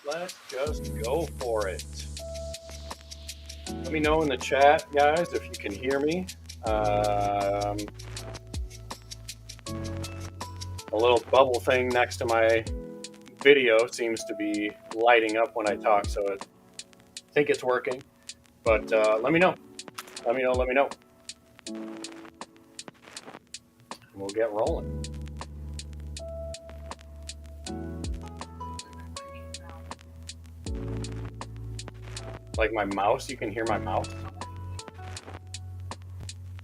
Let's just go for it. Let me know in the chat, guys, if you can hear me. A little bubble thing next to my video seems to be lighting up when I talk, so I think it's working. But let me know. Let me know. We'll get rolling. Like my mouse, you can hear my mouse?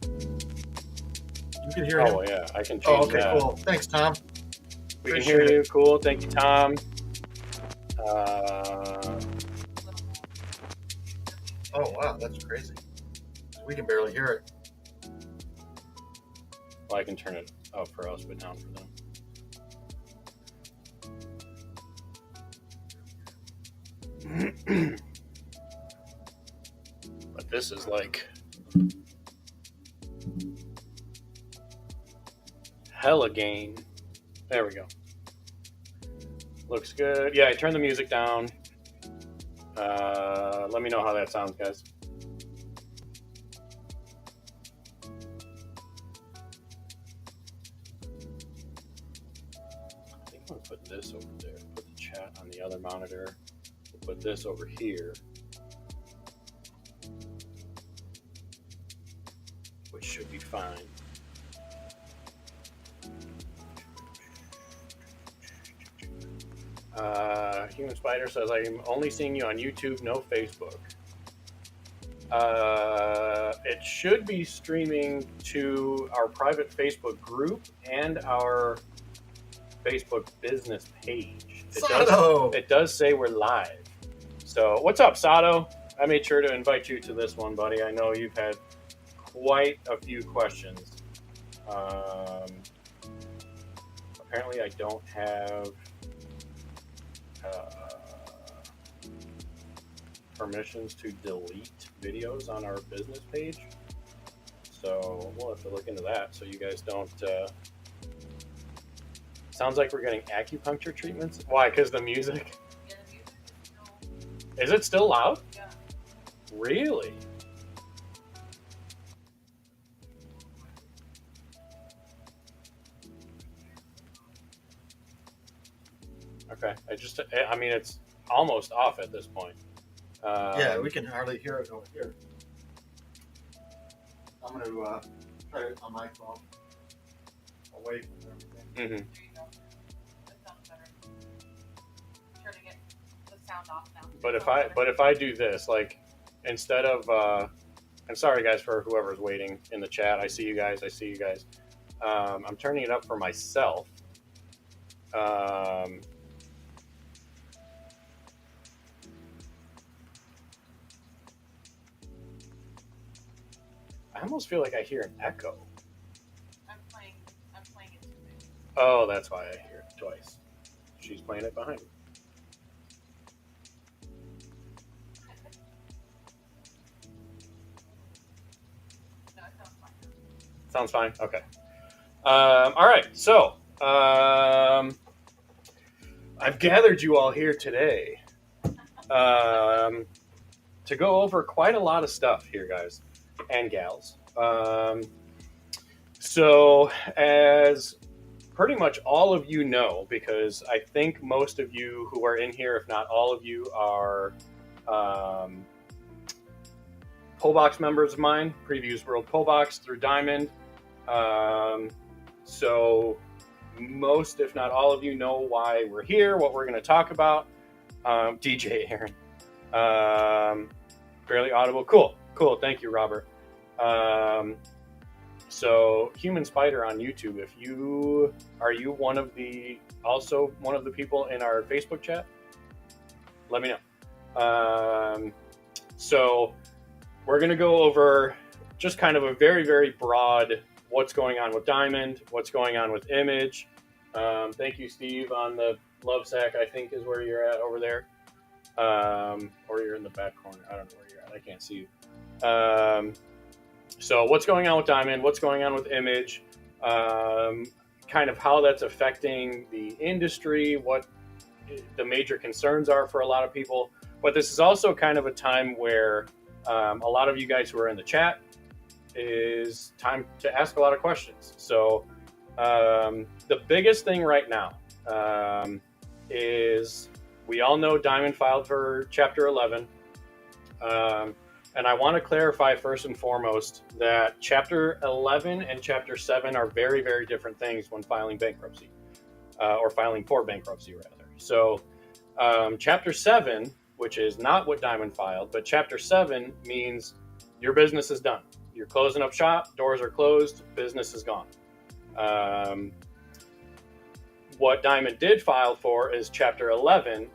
You can hear him? Oh, yeah, I can change that. Okay, cool. Thanks, Tom. We can hear you. Cool. Thank you, Tom. Oh, wow, that's crazy. We can barely hear it. Well, I can turn it up for us, but down for them. But this is like hella gain. There we go. Looks good. Yeah, I turned the music down. Let me know how that sounds, guys. I think I'm going to put this over there. Put the chat on the other monitor. We'll put this over here. Which should be fine. Human Spider says, I'm only seeing you on YouTube, no Facebook. It should be streaming to our private Facebook group and our Facebook business page. It does say we're live. So what's up, Sato? I made sure to invite you to this one, buddy. I know you've had quite a few questions. Apparently I don't have permissions to delete videos on our business page, so we'll have to look into that so you guys don't sounds like we're getting acupuncture treatments. Why? Because the music? Yeah, the music is it still loud? Yeah. Really? Okay, I mean, it's almost off at this point. Yeah, we can hardly hear it over here. I'm going to try it on my phone, away from everything. Mm-hmm. There you go. That sounds better. Turning it, the sound off now. But if I do this, like, instead of I'm sorry guys for whoever's waiting in the chat. I see you guys. I'm turning it up for myself. I almost feel like I hear an echo. I'm playing it too big. Oh, that's why I hear it twice. She's playing it behind me. Sounds fine. Okay. All right. So I've gathered you all here today to go over quite a lot of stuff here, guys and gals. So as pretty much all of you know, because I think most of you who are in here, if not all of you, are Pullbox members of mine, Previews World Pullbox through Diamond. So most, if not all of you, know why we're here, what we're going to talk about. DJ Aaron. Barely audible. Cool. Thank you, Robert. So Human Spider on YouTube, are you one of the people in our Facebook chat? Let me know. So we're going to go over just kind of a very, very broad what's going on with Diamond, what's going on with Image. Thank you, Steve, on the love sack, I think is where you're at over there. Or you're in the back corner. I don't know where you're at. I can't see you. So what's going on with Diamond, what's going on with Image, kind of how that's affecting the industry, what the major concerns are for a lot of people. But this is also kind of a time where a lot of you guys who are in the chat is time to ask a lot of questions. So the biggest thing right now is we all know Diamond filed for Chapter 11. And I want to clarify first and foremost that Chapter 11 and Chapter 7 are very, very different things when filing bankruptcy, or filing for bankruptcy, rather. So Chapter 7, which is not what Diamond filed, but Chapter 7 means your business is done. You're closing up shop, doors are closed, business is gone. What Diamond did file for is Chapter 11,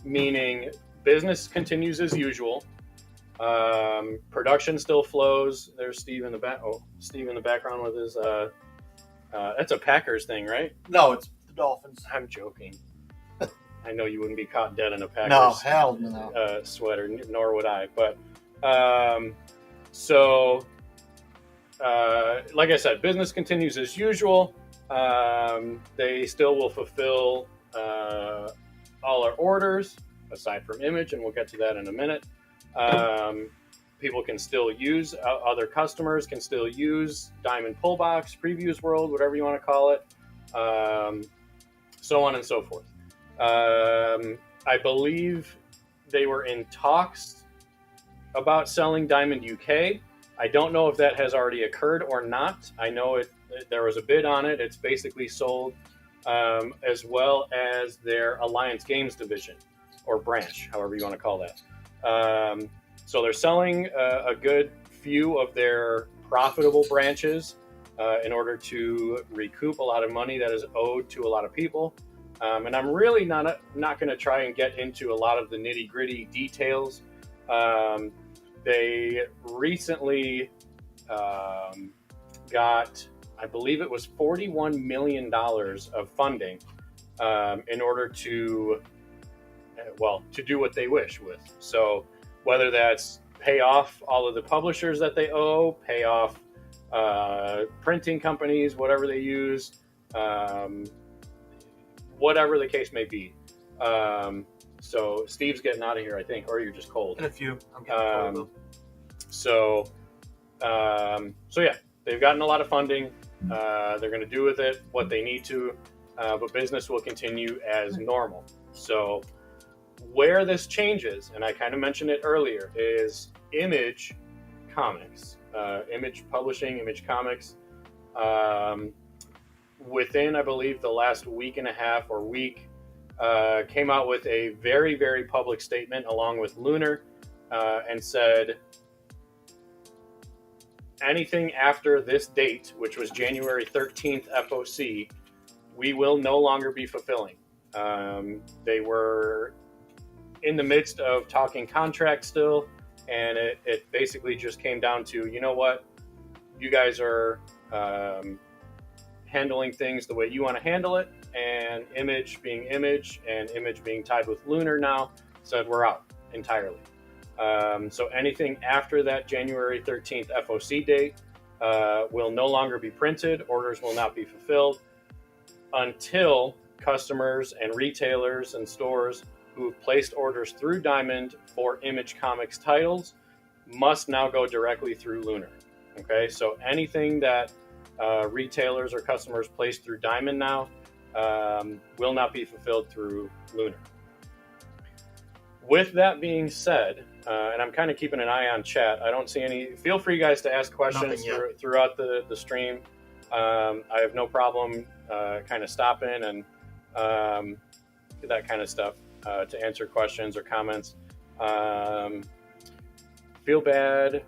meaning business continues as usual. Production still flows. There's Steve in the back. Oh, Steve in the background with his. That's a Packers thing, right? No, it's the Dolphins. I'm joking. I know you wouldn't be caught dead in a Packers No, hell no. Sweater, nor would I. But so, like I said, business continues as usual. They still will fulfill all our orders, aside from Image, and we'll get to that in a minute. People can still use, other customers can still use Diamond Pullbox, Previews World, whatever you want to call it, so on and so forth. I believe they were in talks about selling Diamond UK. I don't know if that has already occurred or not. I know there was a bid on it. It's basically sold, as well as their Alliance Games division or branch, however you want to call that. So they're selling a good few of their profitable branches in order to recoup a lot of money that is owed to a lot of people. And I'm really not going to try and get into a lot of the nitty gritty details. They recently got, I believe it was $41 million of funding in order to do what they wish with. So whether that's pay off all of the publishers that they owe, pay off printing companies, whatever they use, whatever the case may be. So Steve's getting out of here, I think, or you're just cold. In a few. I'm getting cold. So yeah, they've gotten a lot of funding. They're going to do with it what they need to, but business will continue as normal. So where this changes, and I kind of mentioned it earlier, is Image Comics, Image Publishing, Image Comics. Within, I believe, the last week and a half or week, came out with a very, very public statement along with Lunar, and said anything after this date, which was January 13th FOC, we will no longer be fulfilling. They were in the midst of talking contract still, and it basically just came down to, you know what, you guys are handling things the way you want to handle it, and Image being Image, and Image being tied with Lunar now, said we're out entirely. So anything after that January 13th FOC date, will no longer be printed. Orders will not be fulfilled until customers and retailers and stores who have placed orders through Diamond for Image Comics titles must now go directly through Lunar. Okay, so anything that retailers or customers place through Diamond now will not be fulfilled through Lunar. With that being said, and I'm kind of keeping an eye on chat. I don't see any. Feel free, guys, to ask questions throughout the stream. I have no problem kind of stopping and that kind of stuff to answer questions or comments. Feel bad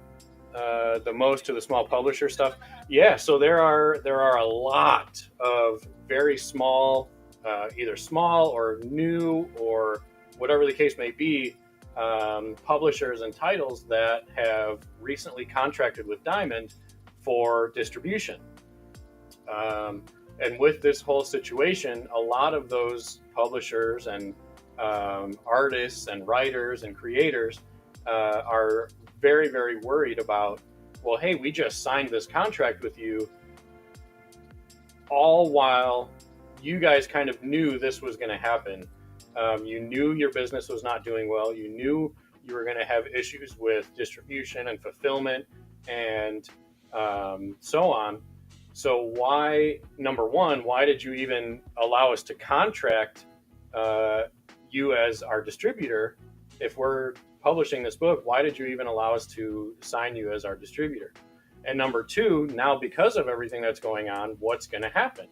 the most to the small publisher stuff. Yeah, so there are a lot of very small, either small or new or whatever the case may be, publishers and titles that have recently contracted with Diamond for distribution. And with this whole situation, a lot of those publishers and artists and writers and creators are very, very worried about, well, hey, we just signed this contract with you, all while you guys kind of knew this was going to happen. You knew your business was not doing well. You knew you were going to have issues with distribution and fulfillment and so on. So why, number one, why did you even allow us to contract you as our distributor? If we're publishing this book, why did you even allow us to sign you as our distributor? And number two, now because of everything that's going on, what's going to happen?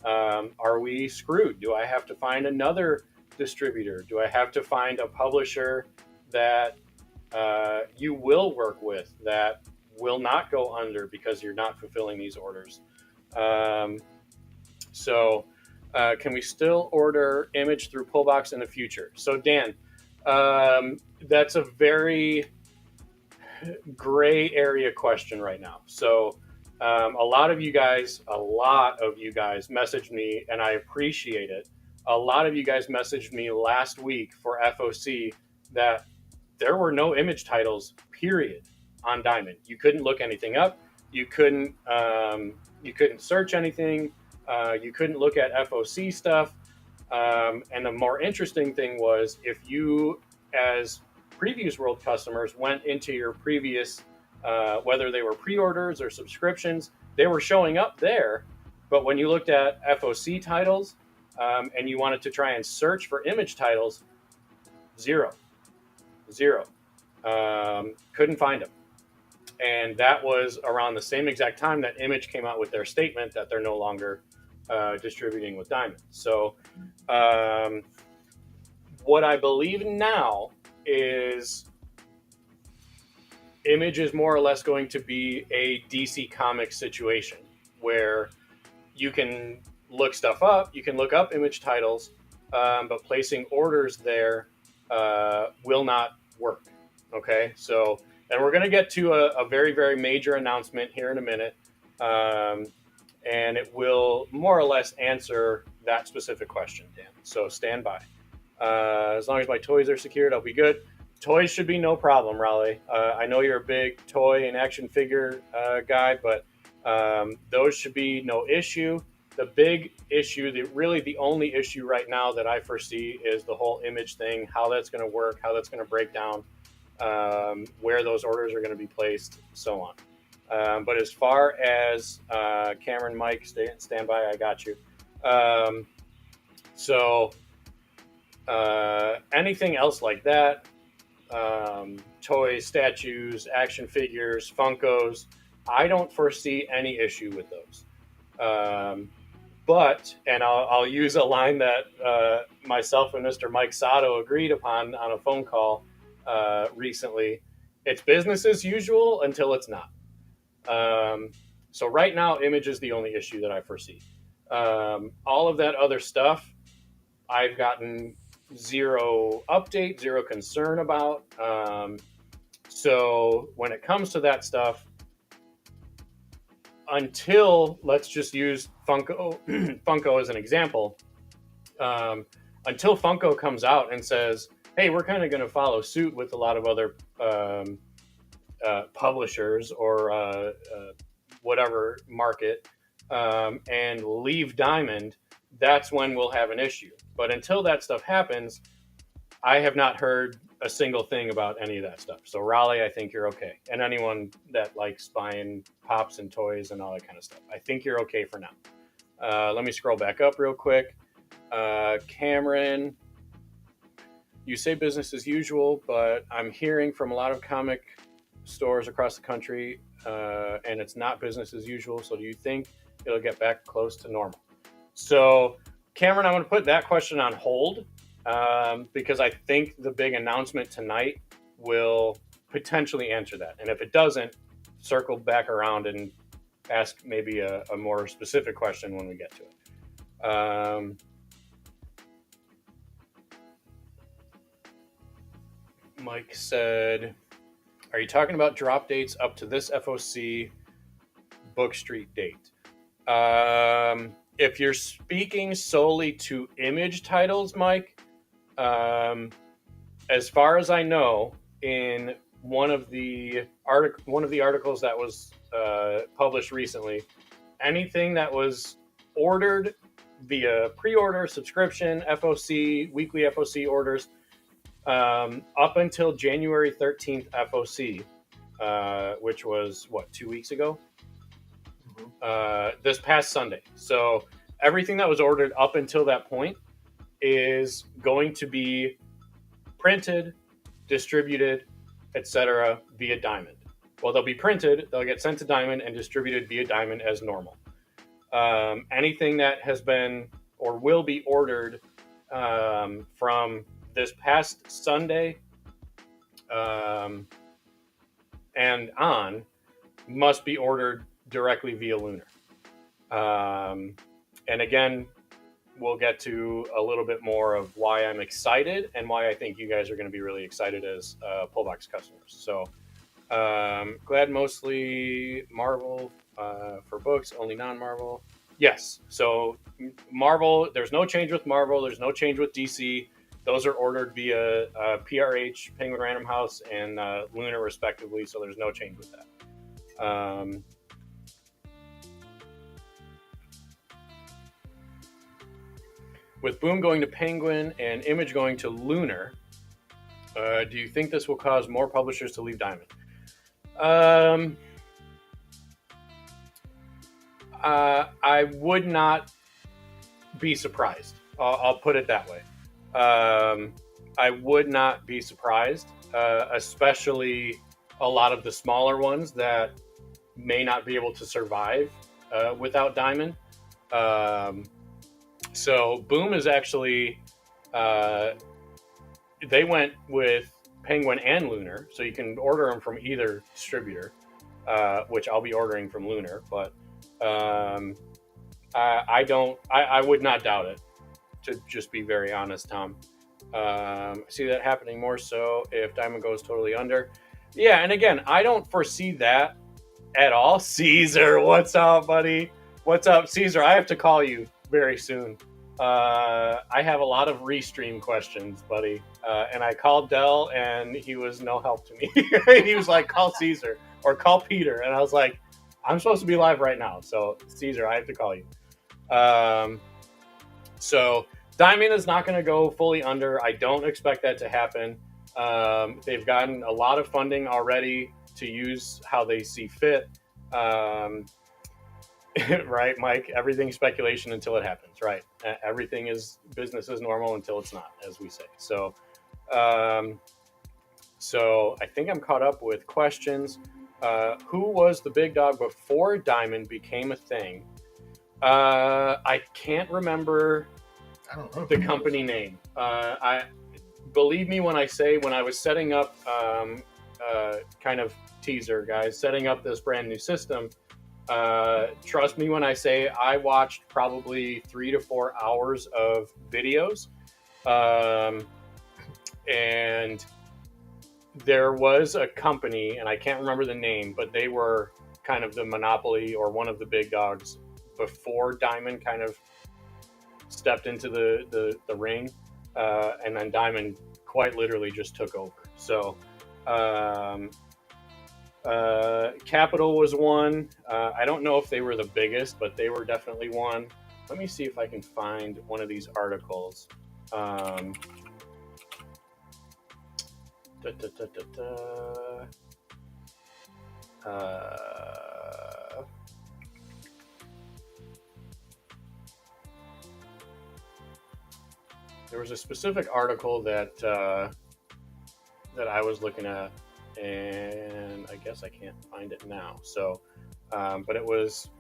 Are we screwed? Do I have to find another distributor? Do I have to find a publisher that you will work with that will not go under because you're not fulfilling these orders? So can we still order Image through Pullbox in the future? So Dan, that's a very gray area question right now. So a lot of you guys messaged me, and I appreciate it. A lot of you guys messaged me last week for FOC that there were no Image titles, period, on Diamond. You couldn't look anything up. You couldn't search anything. You couldn't look at FOC stuff. And the more interesting thing was, if you, as Previews World customers, went into your previous, whether they were pre-orders or subscriptions, they were showing up there. But when you looked at FOC titles and you wanted to try and search for Image titles, zero. Couldn't find them. And that was around the same exact time that Image came out with their statement that they're no longer distributing with Diamond. So what I believe now is Image is more or less going to be a DC Comics situation where you can look stuff up, you can look up Image titles, but placing orders there will not work. Okay, so, and we're going to get to a very, very major announcement here in a minute, and it will more or less answer that specific question, Dan. So stand by. As long as my toys are secured, I'll be good. Toys should be no problem, Raleigh. I know you're a big toy and action figure guy, but those should be no issue. The big issue, the only issue right now that I foresee is the whole Image thing, how that's going to work, how that's going to break down, where those orders are going to be placed, so on. But as far as Cameron, Mike, stand by, I got you. So anything else like that, toys, statues, action figures, Funkos, I don't foresee any issue with those. But, and I'll use a line that myself and Mr. Mike Sato agreed upon on a phone call recently. It's business as usual until it's not. So right now, Image is the only issue that I foresee. All of that other stuff, I've gotten zero update, zero concern about. So when it comes to that stuff, until, let's just use Funko as an example, until Funko comes out and says, hey, we're kind of going to follow suit with a lot of other publishers or whatever market and leave Diamond, that's when we'll have an issue. But until that stuff happens, I have not heard a single thing about any of that stuff. So Raleigh, I think you're okay. And anyone that likes buying pops and toys and all that kind of stuff, I think you're okay for now. Let me scroll back up real quick. Cameron, you say business as usual, but I'm hearing from a lot of comic stores across the country, and it's not business as usual. So do you think it'll get back close to normal? So Cameron, I'm going to put that question on hold because I think the big announcement tonight will potentially answer that. And if it doesn't, circle back around and ask maybe a more specific question when we get to it. Mike said, are you talking about drop dates up to this FOC Book Street date? If you're speaking solely to Image titles, Mike, as far as I know, in one of the articles that was published recently, anything that was ordered via pre-order, subscription, FOC, weekly FOC orders, up until January 13th FOC, which was, 2 weeks ago? This past Sunday. So everything that was ordered up until that point is going to be printed, distributed, etc. via Diamond. Well, they'll be printed, they'll get sent to Diamond and distributed via Diamond as normal. Anything that has been or will be ordered from this past Sunday and on must be ordered directly via Lunar. And again, we'll get to a little bit more of why I'm excited and why I think you guys are going to be really excited as Pullbox customers. So glad mostly Marvel for books, only non-Marvel. Yes. So Marvel, there's no change with Marvel. There's no change with DC. Those are ordered via PRH, Penguin Random House, and Lunar respectively. So there's no change with that. With Boom going to Penguin and Image going to Lunar, do you think this will cause more publishers to leave Diamond? I would not be surprised. I'll put it that way. I would not be surprised, especially a lot of the smaller ones that may not be able to survive without Diamond. So Boom is actually, they went with Penguin and Lunar, so you can order them from either distributor, which I'll be ordering from Lunar, but I would not doubt it, to just be very honest, Tom. I see that happening more so if Diamond goes totally under. Yeah, and again, I don't foresee that at all. Caesar, what's up, buddy? What's up, Caesar? I have to call you very soon. I have a lot of restream questions, buddy. And I called Dell, and he was no help to me. He was like, call Caesar or call Peter. And I was like, I'm supposed to be live right now. So, Caesar, I have to call you. So, Diamond is not going to go fully under. I don't expect that to happen. They've gotten a lot of funding already to use how they see fit. Right, Mike? Everything's speculation until it happens, right? Everything is business as normal until it's not, as we say. So I think I'm caught up with questions. Who was the big dog before Diamond became a thing? I can't remember the company name. I believe me when I say when I was setting up, kind of teaser, guys, setting up this brand new system. Trust me when I say I watched probably 3 to 4 hours of videos, and there was a company, and I can't remember the name, but they were kind of the monopoly or one of the big dogs before Diamond kind of stepped into the ring, and then Diamond quite literally just took over. So Capital was one. I don't know if they were the biggest, but they were definitely one. Let me see if I can find one of these articles. Da, da, da, da, da. There was a specific article that that I was looking at, and I guess I can't find it now. So, but it was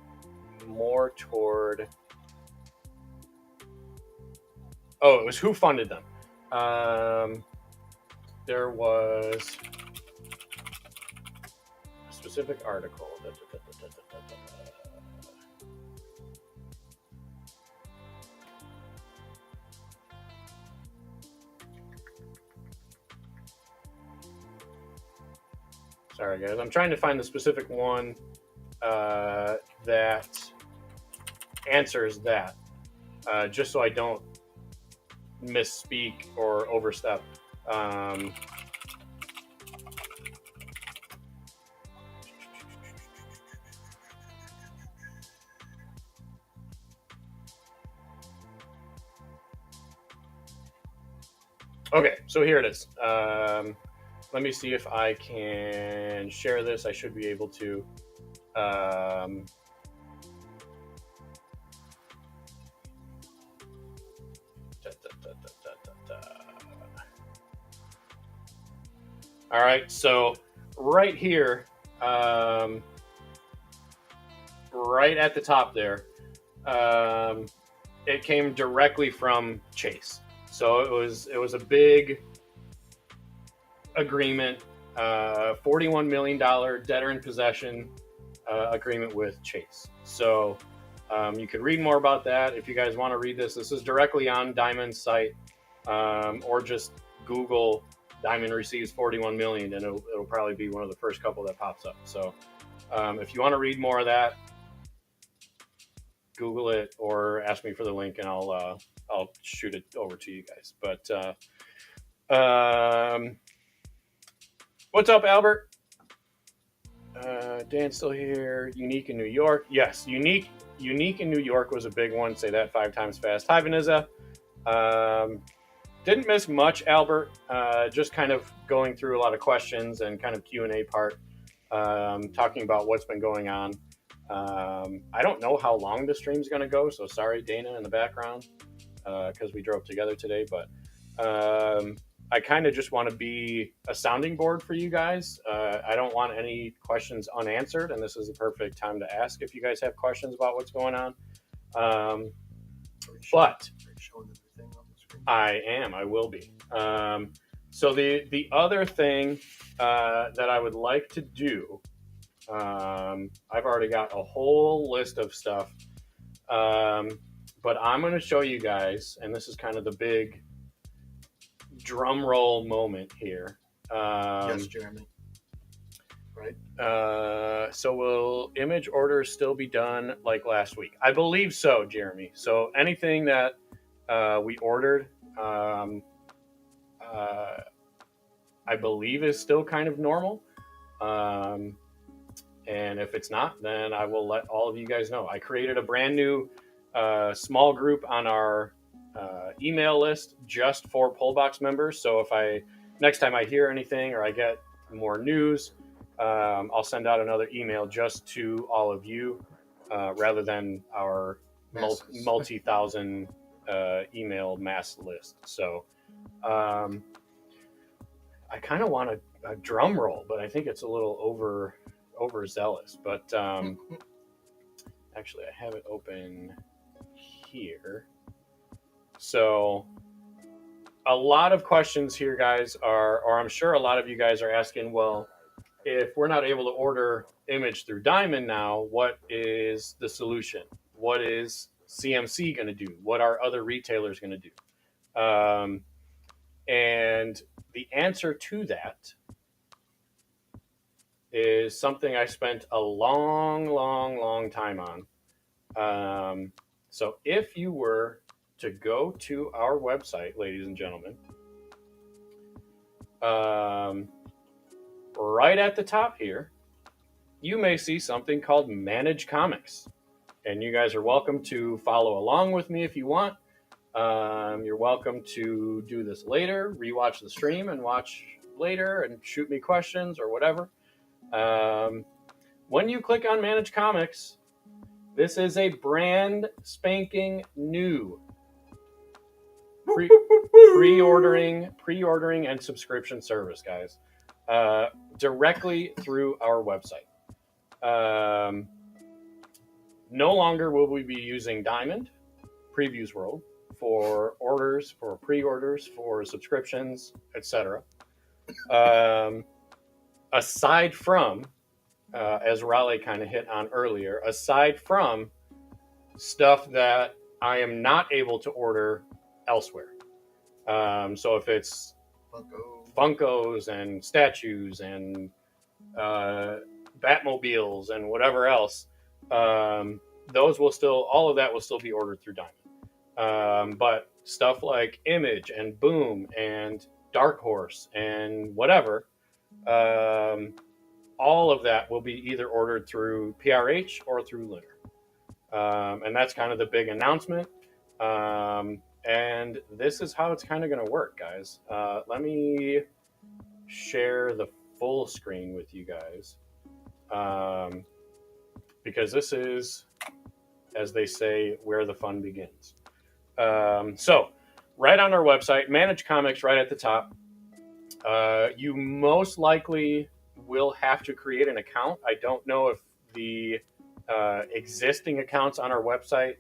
more toward. Oh, it was who funded them. There was a specific article. Sorry, guys. I'm trying to find the specific one that answers that, just so I don't misspeak or overstep. Okay, so here it is. Let me see if I can share this. I should be able to. All right, so right here, right at the top there, it came directly from Chase. So it was a big agreement, $41 million debtor in possession agreement with Chase. So you can read more about that if you guys want to read this. This is directly on Diamond's site, or just Google Diamond receives 41 million, and it'll probably be one of the first couple that pops up. So if you want to read more of that, Google it or ask me for the link, and I'll shoot it over to you guys. But what's up, Albert? Dan's still here. Unique in New York. Yes, unique in New York was a big one. Say that 5 times fast. Hi, Vanessa. Didn't miss much, Albert. Just kind of going through a lot of questions and kind of Q&A part, talking about what's been going on. I don't know how long the stream's going to go, so sorry, Dana, in the background, because we drove together today. But I kind of just want to be a sounding board for you guys. I don't want any questions unanswered, and this is the perfect time to ask if you guys have questions about what's going on. But I will be. So the other thing that I would like to do, I've already got a whole list of stuff, but I'm going to show you guys, and this is kind of the big drum roll moment here. Yes, Jeremy. Right. So will image orders still be done like last week? I believe so, Jeremy. So anything that we ordered, I believe is still kind of normal. And if it's not, then I will let all of you guys know. I created a brand new small group on our email list just for Pullbox members. So if next time I hear anything or I get more news, I'll send out another email just to all of you, rather than our multi-thousand email mass list. So I kind of want a drum roll, but I think it's a little overzealous. But actually, I have it open here. So a lot of questions here, guys, or I'm sure a lot of you guys are asking, well, if we're not able to order image through Diamond now, what is the solution? What is CMC going to do? What are other retailers going to do? And the answer to that is something I spent a long time on. So if you were to go to our website, ladies and gentlemen, right at the top here, you may see something called Manage Comics. And you guys are welcome to follow along with me if you want. You're welcome to do this later, rewatch the stream and watch later and shoot me questions or whatever. When you click on Manage Comics, this is a brand spanking new pre-ordering and subscription service, guys, directly through our website. No longer will we be using Diamond, Previews World, for orders, for pre-orders, for subscriptions, etc. Aside from, as Raleigh kind of hit on earlier, aside from stuff that I am not able to order elsewhere. So if it's Funkos and statues and Batmobiles and whatever else, those will still, all of that will still be ordered through Diamond. But stuff like Image and Boom and Dark Horse and whatever, all of that will be either ordered through PRH or through Lunar. And that's kind of the big announcement. And this is how it's kind of going to work, guys. Let me share the full screen with you guys. Because this is, as they say, where the fun begins. So, right on our website, Manage Comics right at the top. You most likely will have to create an account. I don't know if the existing accounts on our website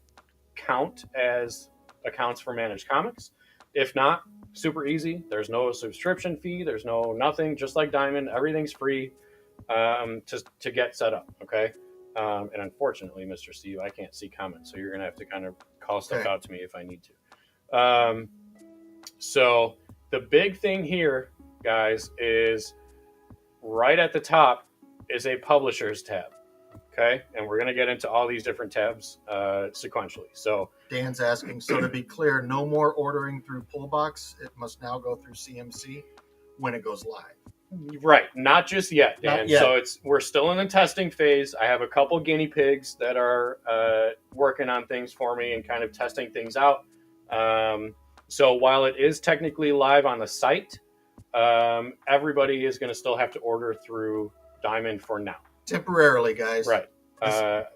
count as accounts for Manage Comics. If not, super easy. There's no subscription fee. There's no nothing. Just like Diamond, everything's free to get set up. Okay. And unfortunately, Mr. Steve, I can't see comments, so you're gonna have to kind of call stuff out to me if I need to. So the big thing here, guys, is right at the top is a publishers tab. Okay, and we're gonna get into all these different tabs sequentially. So Dan's asking, so to be clear, no more ordering through Pullbox. It must now go through CMC when it goes live. Right, not just yet, Dan. Not yet. So we're still in the testing phase. I have a couple guinea pigs that are working on things for me and kind of testing things out. So while it is technically live on the site, everybody is going to still have to order through Diamond for now. Temporarily, guys. Right.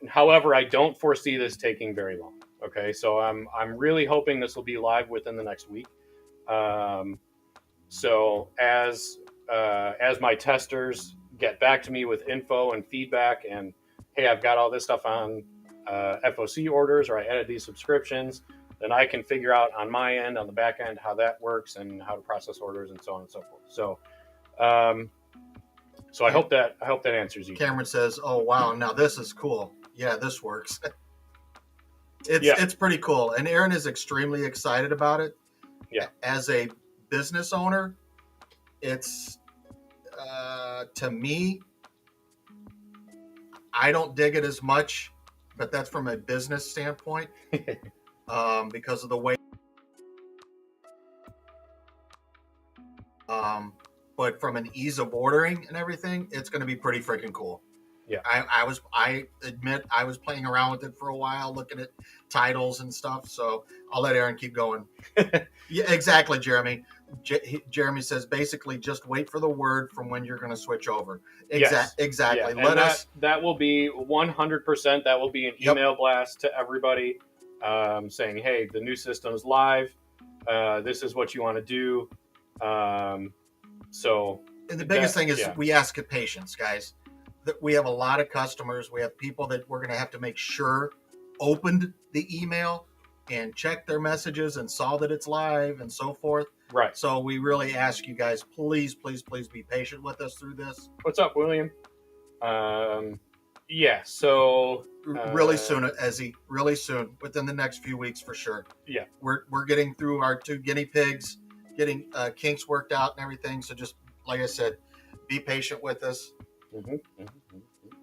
However, I don't foresee this taking very long. Okay, so I'm really hoping this will be live within the next week. So as my testers get back to me with info and feedback, and hey, I've got all this stuff on FOC orders, or I added these subscriptions, then I can figure out on my end, on the back end, how that works and how to process orders and so on and so forth. So, I hope that answers you. Cameron says, "Oh wow, now this is cool. Yeah, this works. It's pretty cool." And Aaron is extremely excited about it. Yeah. As a business owner, it's to me, I don't dig it as much, but that's from a business standpoint because of the way. But from an ease of ordering and everything, it's going to be pretty freaking cool. Yeah, I admit I was playing around with it for a while, looking at titles and stuff. So I'll let Aaron keep going. Yeah, exactly, Jeremy. Jeremy says basically just wait for the word from when you're going to switch over. Exactly. Yeah. That will be 100%. That will be an email blast to everybody saying, hey, the new system is live. This is what you want to do. And the biggest thing is we ask patience, guys. That we have a lot of customers. We have people that we're going to have to make sure opened the email and checked their messages and saw that it's live and so forth. Right. So we really ask you guys, please be patient with us through this. What's up, William? So really soon, Ezzy, really soon, within the next few weeks for sure. Yeah. We're getting through our 2 guinea pigs, getting kinks worked out and everything. So just like I said, be patient with us.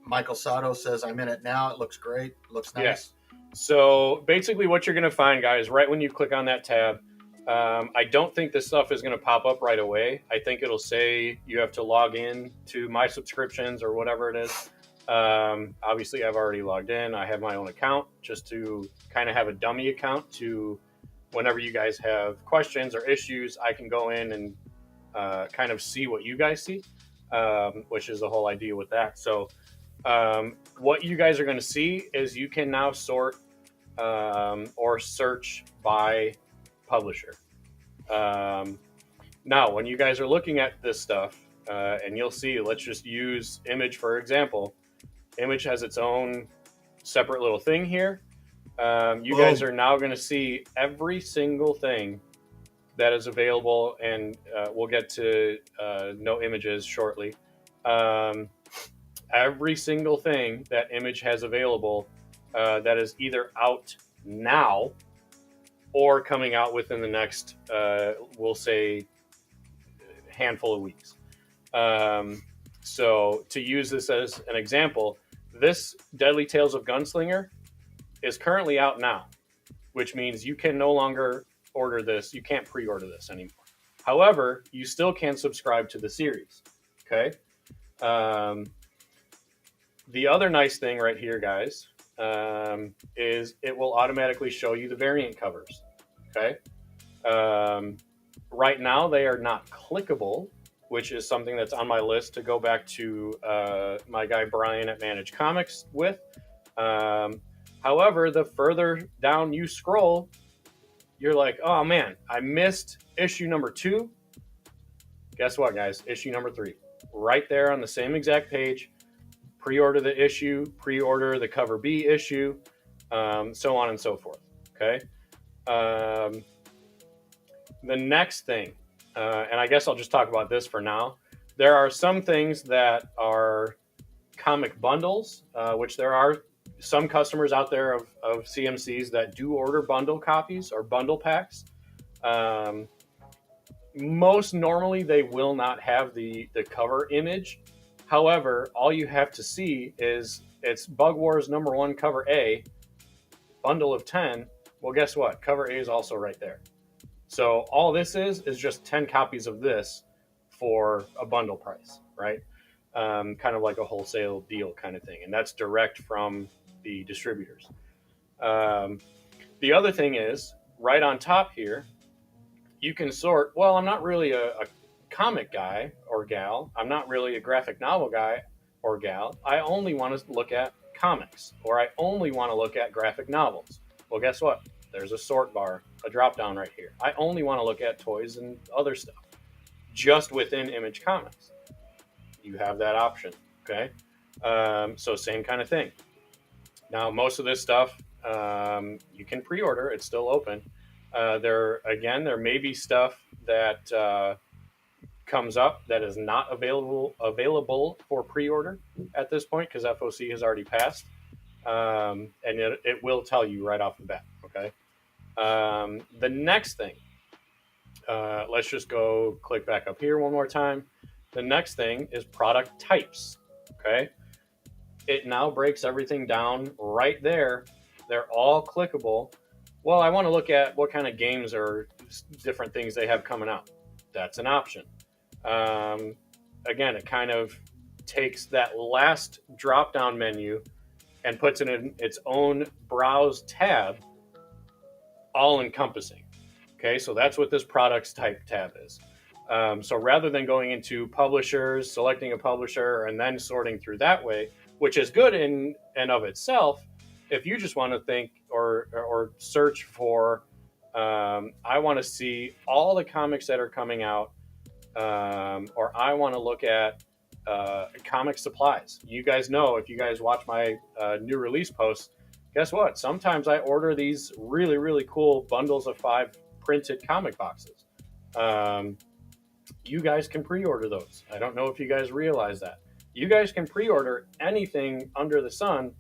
Michael Sato says, I'm in it now. It looks great. It looks nice. Yes. So basically what you're going to find, guys, right when you click on that tab, I don't think this stuff is going to pop up right away. I think it'll say you have to log in to my subscriptions or whatever it is. Obviously, I've already logged in. I have my own account just to kind of have a dummy account to whenever you guys have questions or issues, I can go in and kind of see what you guys see, which is the whole idea with that. So what you guys are going to see is you can now sort or search by publisher. Now, when you guys are looking at this stuff, and you'll see, let's just use Image for example. Image has its own separate little thing here. You guys are now going to see every single thing that is available, and we'll get to no images shortly. Every single thing that Image has available that is either out now or coming out within the next, we'll say, handful of weeks. So to use this as an example, this Deadly Tales of Gunslinger is currently out now, which means you can no longer order this. You can't pre-order this anymore. However, you still can subscribe to the series. Okay. The other nice thing right here, guys, is it will automatically show you the variant covers. Okay. Right now, they are not clickable, which is something that's on my list to go back to my guy Brian at Manage Comics with. However, the further down you scroll, you're like, oh man, I missed issue number 2. Guess what, guys? Issue number 3. Right there on the same exact page. Pre-order the issue, pre-order the cover B issue, so on and so forth. Okay. The next thing, and I guess I'll just talk about this for now. There are some things that are comic bundles, which there are some customers out there of CMCs that do order bundle copies or bundle packs. Most normally they will not have the cover image. However, all you have to see is it's Bug Wars #1 cover A, bundle of 10. Well, guess what? Cover A is also right there. So all this is just 10 copies of this for a bundle price, right? Kind of like a wholesale deal kind of thing. And that's direct from the distributors. The other thing is, right on top here, you can sort, well, I'm not really a comic guy or gal. I'm not really a graphic novel guy or gal. I only want to look at comics, or I only want to look at graphic novels. Well, guess what? There's a sort bar, a drop down right here. I only want to look at toys and other stuff just within Image Comics. You have that option, okay? So same kind of thing. Now, most of this stuff you can pre-order. It's still open. There may be stuff that comes up that is not available for pre-order at this point because FOC has already passed, and it will tell you right off the bat. Okay. The next thing, let's just go click back up here one more time. The next thing is product types. Okay. It now breaks everything down right there. They're all clickable. Well, I want to look at what kind of games or different things they have coming out. That's an option. Again, it kind of takes that last drop-down menu and puts it in its own browse tab, all-encompassing. Okay, so that's what this products type tab is. So rather than going into publishers, selecting a publisher, and then sorting through that way, which is good in and of itself, if you just want to think or search for, I want to see all the comics that are coming out, or I want to look at comic supplies. You guys know, if you guys watch my new release posts, guess what? Sometimes I order these really, really cool bundles of 5 printed comic boxes. You guys can pre-order those. I don't know if you guys realize that. You guys can pre-order anything under the sun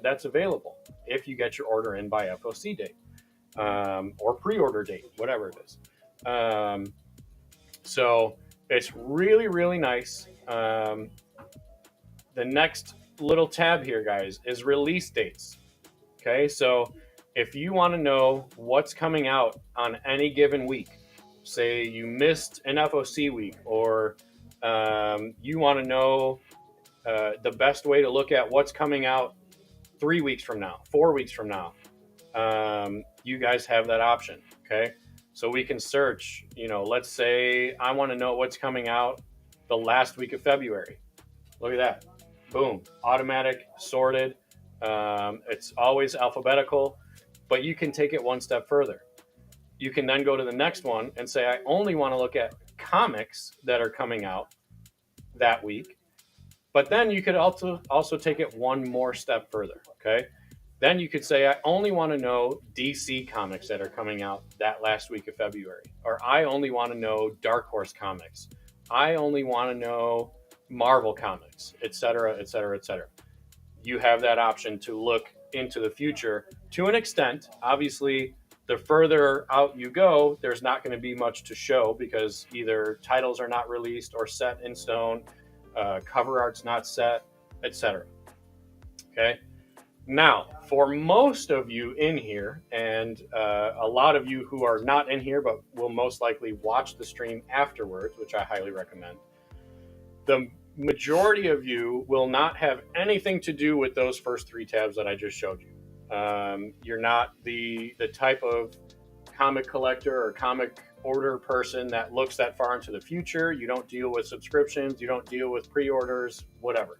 that's available if you get your order in by FOC date or pre-order date, whatever it is. So it's really, really nice. The next little tab here, guys, is release dates. Okay, so if you want to know what's coming out on any given week, say you missed an FOC week, or you want to know the best way to look at what's coming out 3 weeks from now, 4 weeks from now, you guys have that option. Okay. So we can search, let's say I want to know what's coming out the last week of February. Look at that. Boom. Automatic, sorted. It's always alphabetical, but you can take it one step further. You can then go to the next one and say, I only want to look at comics that are coming out that week. But then you could also take it one more step further. Okay. Then you could say, I only want to know DC comics that are coming out that last week of February. Or I only want to know Dark Horse comics. I only want to know Marvel comics, et cetera, et cetera, et cetera. You have that option to look into the future to an extent. Obviously, the further out you go, there's not going to be much to show because either titles are not released or set in stone, cover art's not set, etc. Okay. Now, for most of you in here, and a lot of you who are not in here but will most likely watch the stream afterwards, which I highly recommend, the majority of you will not have anything to do with those first 3 tabs that I just showed you. You're not the type of comic collector or comic order person that looks that far into the future. You don't deal with subscriptions. You don't deal with pre-orders, whatever.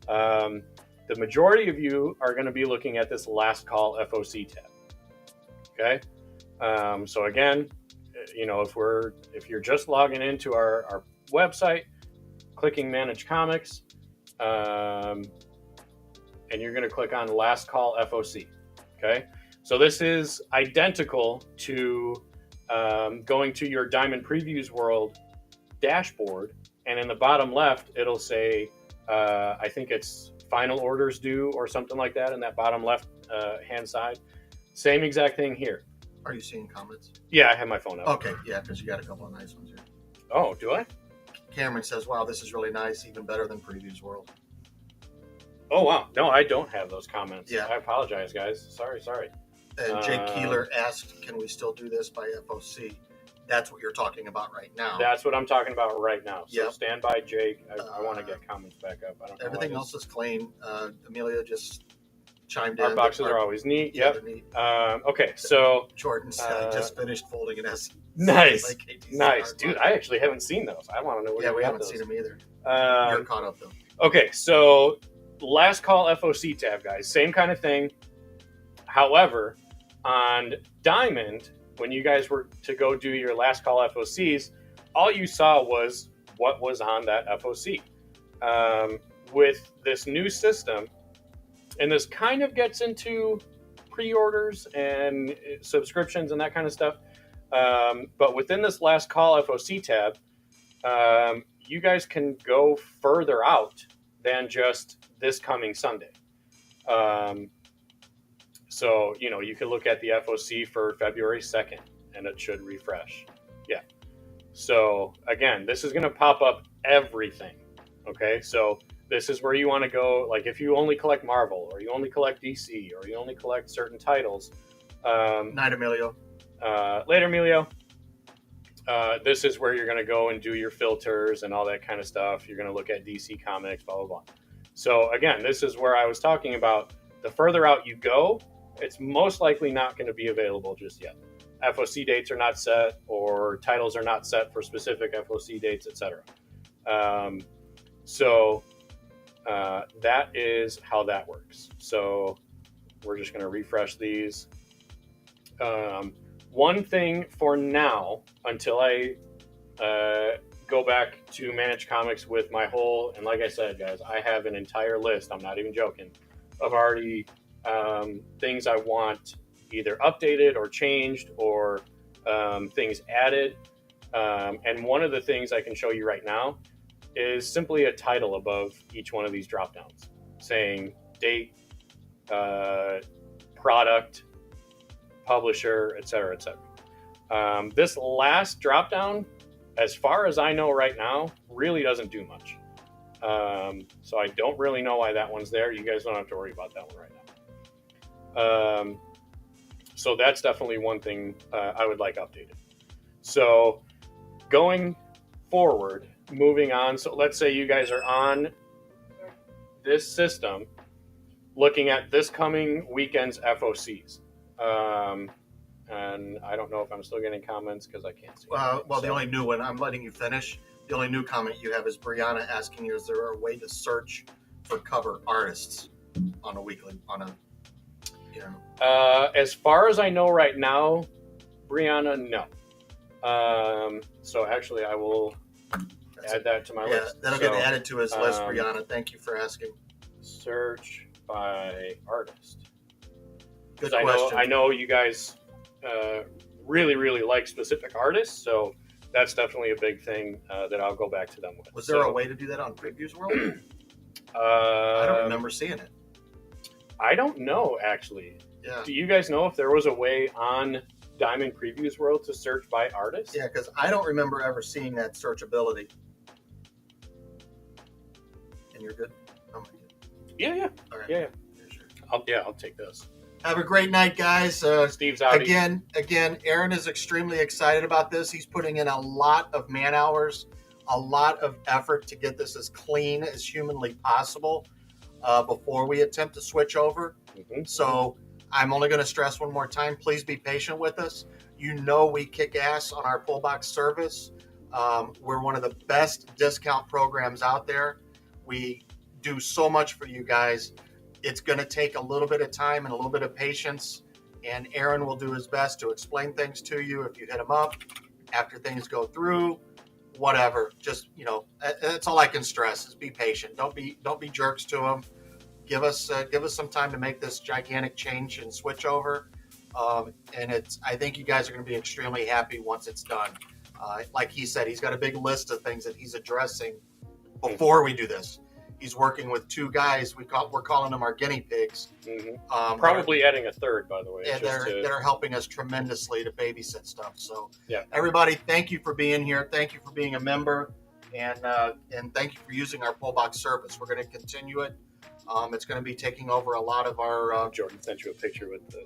The majority of you are going to be looking at this last call FOC tab. Okay. So again, if you're just logging into our website, clicking manage comics, and you're going to click on last call FOC. Okay. So this is identical to going to your Diamond Previews World dashboard. And in the bottom left, it'll say, I think it's final orders due or something like that in that bottom left hand side. Same exact thing here. Are you seeing comments? Yeah, I have my phone up. Okay, yeah, because you got a couple of nice ones here. Oh, do I? Cameron says, wow, this is really nice, even better than Previews World. Oh, wow. No, I don't have those comments. Yeah. I apologize, guys. Sorry. And Jake Keeler asked, can we still do this by FOC? That's what you're talking about right now. That's what I'm talking about right now. So Yep. stand by, Jake. I want to get comments back up. I don't know Everything else is clean. Amelia just chimed in. Our boxes are always neat. Yeah, Yep. they're neat. Okay, so Jordan said, I just finished folding an S. nice, Like KTC nice, hard dude. box. I actually haven't seen those. I want to know where Yeah, you we got haven't those. seen them either. You're caught up, though. Okay, so last call FOC tab, guys. Same kind of thing. However, on Diamond, when you guys were to go do your last call FOCs, all you saw was what was on that FOC. With this new system, and this kind of gets into pre-orders and subscriptions and that kind of stuff, but within this last call FOC tab, you guys can go further out than just this coming Sunday. So, you can look at the FOC for February 2nd and it should refresh. Yeah. So again, this is going to pop up everything. Okay. So this is where you want to go. Like if you only collect Marvel or you only collect DC or you only collect certain titles. Night, Emilio. Later, Emilio. This is where you're going to go and do your filters and all that kind of stuff. You're going to look at DC Comics, blah, blah, blah. So again, this is where I was talking about the further out you go, it's most likely not going to be available just yet. FOC dates are not set or titles are not set for specific FOC dates, etc. So that is how that works. So we're just going to refresh these. One thing for now, until I go back to manage comics with my whole, and like I said, guys, I have an entire list, I'm not even joking, of already things I want either updated or changed or things added. And one of the things I can show you right now is simply a title above each one of these drop downs saying date, product, publisher, etc., etc. This last drop down, as far as I know right now, really doesn't do much. So I don't really know why that one's there. You guys don't have to worry about that one right now. So that's definitely one thing I would like updated. So going forward, moving on. So let's say you guys are on this system, looking at this coming weekend's FOCs. And I don't know if I'm still getting comments because I can't see. The only new one, I'm letting you finish. The only new comment you have is Brianna asking you, is there a way to search for cover artists on a weekly, as far as I know right now, Brianna, no. So actually, I will add that to my list. That'll get added to his list, Brianna. Thank you for asking. Search by artist. Good question. I know you guys really, really like specific artists, so that's definitely a big thing that I'll go back to them with. Was there a way to do that on Previews World? I don't remember seeing it. I don't know, actually. Yeah. Do you guys know if there was a way on Diamond Previews World to search by artist? Yeah, because I don't remember ever seeing that searchability. And you're good? Oh, my God. Yeah. All right. Yeah. Sure. I'll take this. Have a great night, guys. Steve's out. Again, Aaron is extremely excited about this. He's putting in a lot of man hours, a lot of effort to get this as clean as humanly possible before we attempt to switch over. Mm-hmm. So I'm only going to stress one more time. Please be patient with us. You know we kick ass on our pull box service. We're one of the best discount programs out there. We do so much for you guys. It's going to take a little bit of time and a little bit of patience, and Aaron will do his best to explain things to you if you hit him up after things go through, whatever. Just, that's all I can stress is be patient. Don't be jerks to him. Give us some time to make this gigantic change and switch over. And I think you guys are going to be extremely happy once it's done. Like he said, he's got a big list of things that he's addressing before we do this. He's working with two guys. We're calling them our guinea pigs. Mm-hmm. Probably adding a third, by the way. And they're helping us tremendously to babysit stuff. So, yeah. Everybody, thank you for being here. Thank you for being a member, and thank you for using our pull box service. We're going to continue it. It's going to be taking over a lot of our. Jordan sent you a picture with the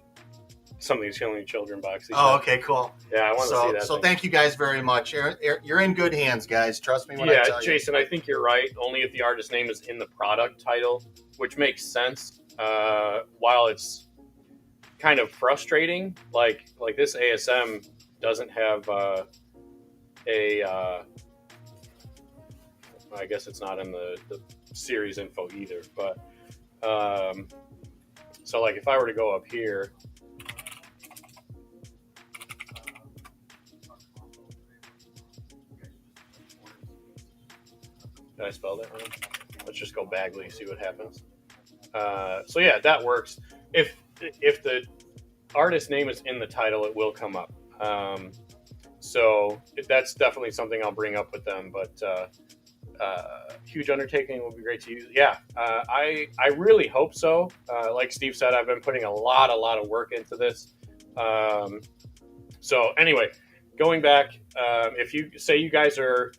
Something's Killing Children box. Okay, cool. Yeah, I want to see that. So thank you guys very much. You're in good hands, guys. Trust me when I tell you. Jason, I think you're right. Only if the artist name is in the product title, which makes sense. While it's kind of frustrating, like this ASM doesn't have I guess it's not in the series info either. But so like if I were to go up here. Did I spell that wrong? Let's just go Bagley, see what happens. So yeah, that works. If the artist name is in the title, it will come up. So that's definitely something I'll bring up with them. But huge undertaking will be great to use. Yeah, I really hope so. Like Steve said, I've been putting a lot of work into this. So anyway, going back, if you say you guys are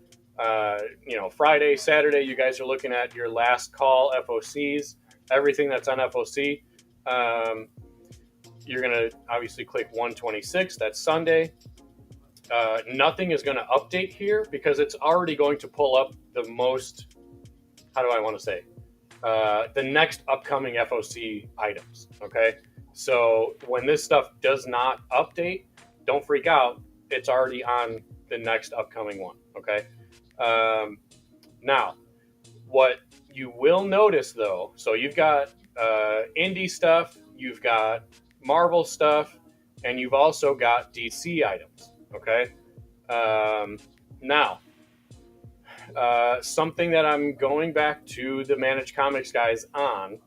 Friday, Saturday, you guys are looking at your last call FOCs, everything that's on FOC. You're going to obviously click 126. That's Sunday. Nothing is going to update here because it's already going to pull up the most, how do I want to say, the next upcoming FOC items. Okay. So when this stuff does not update, don't freak out. It's already on the next upcoming one. Okay. Now, what you will notice though, so you've got indie stuff, you've got Marvel stuff, and you've also got DC items. Okay. Now, something that I'm going back to the Managed Comics guys on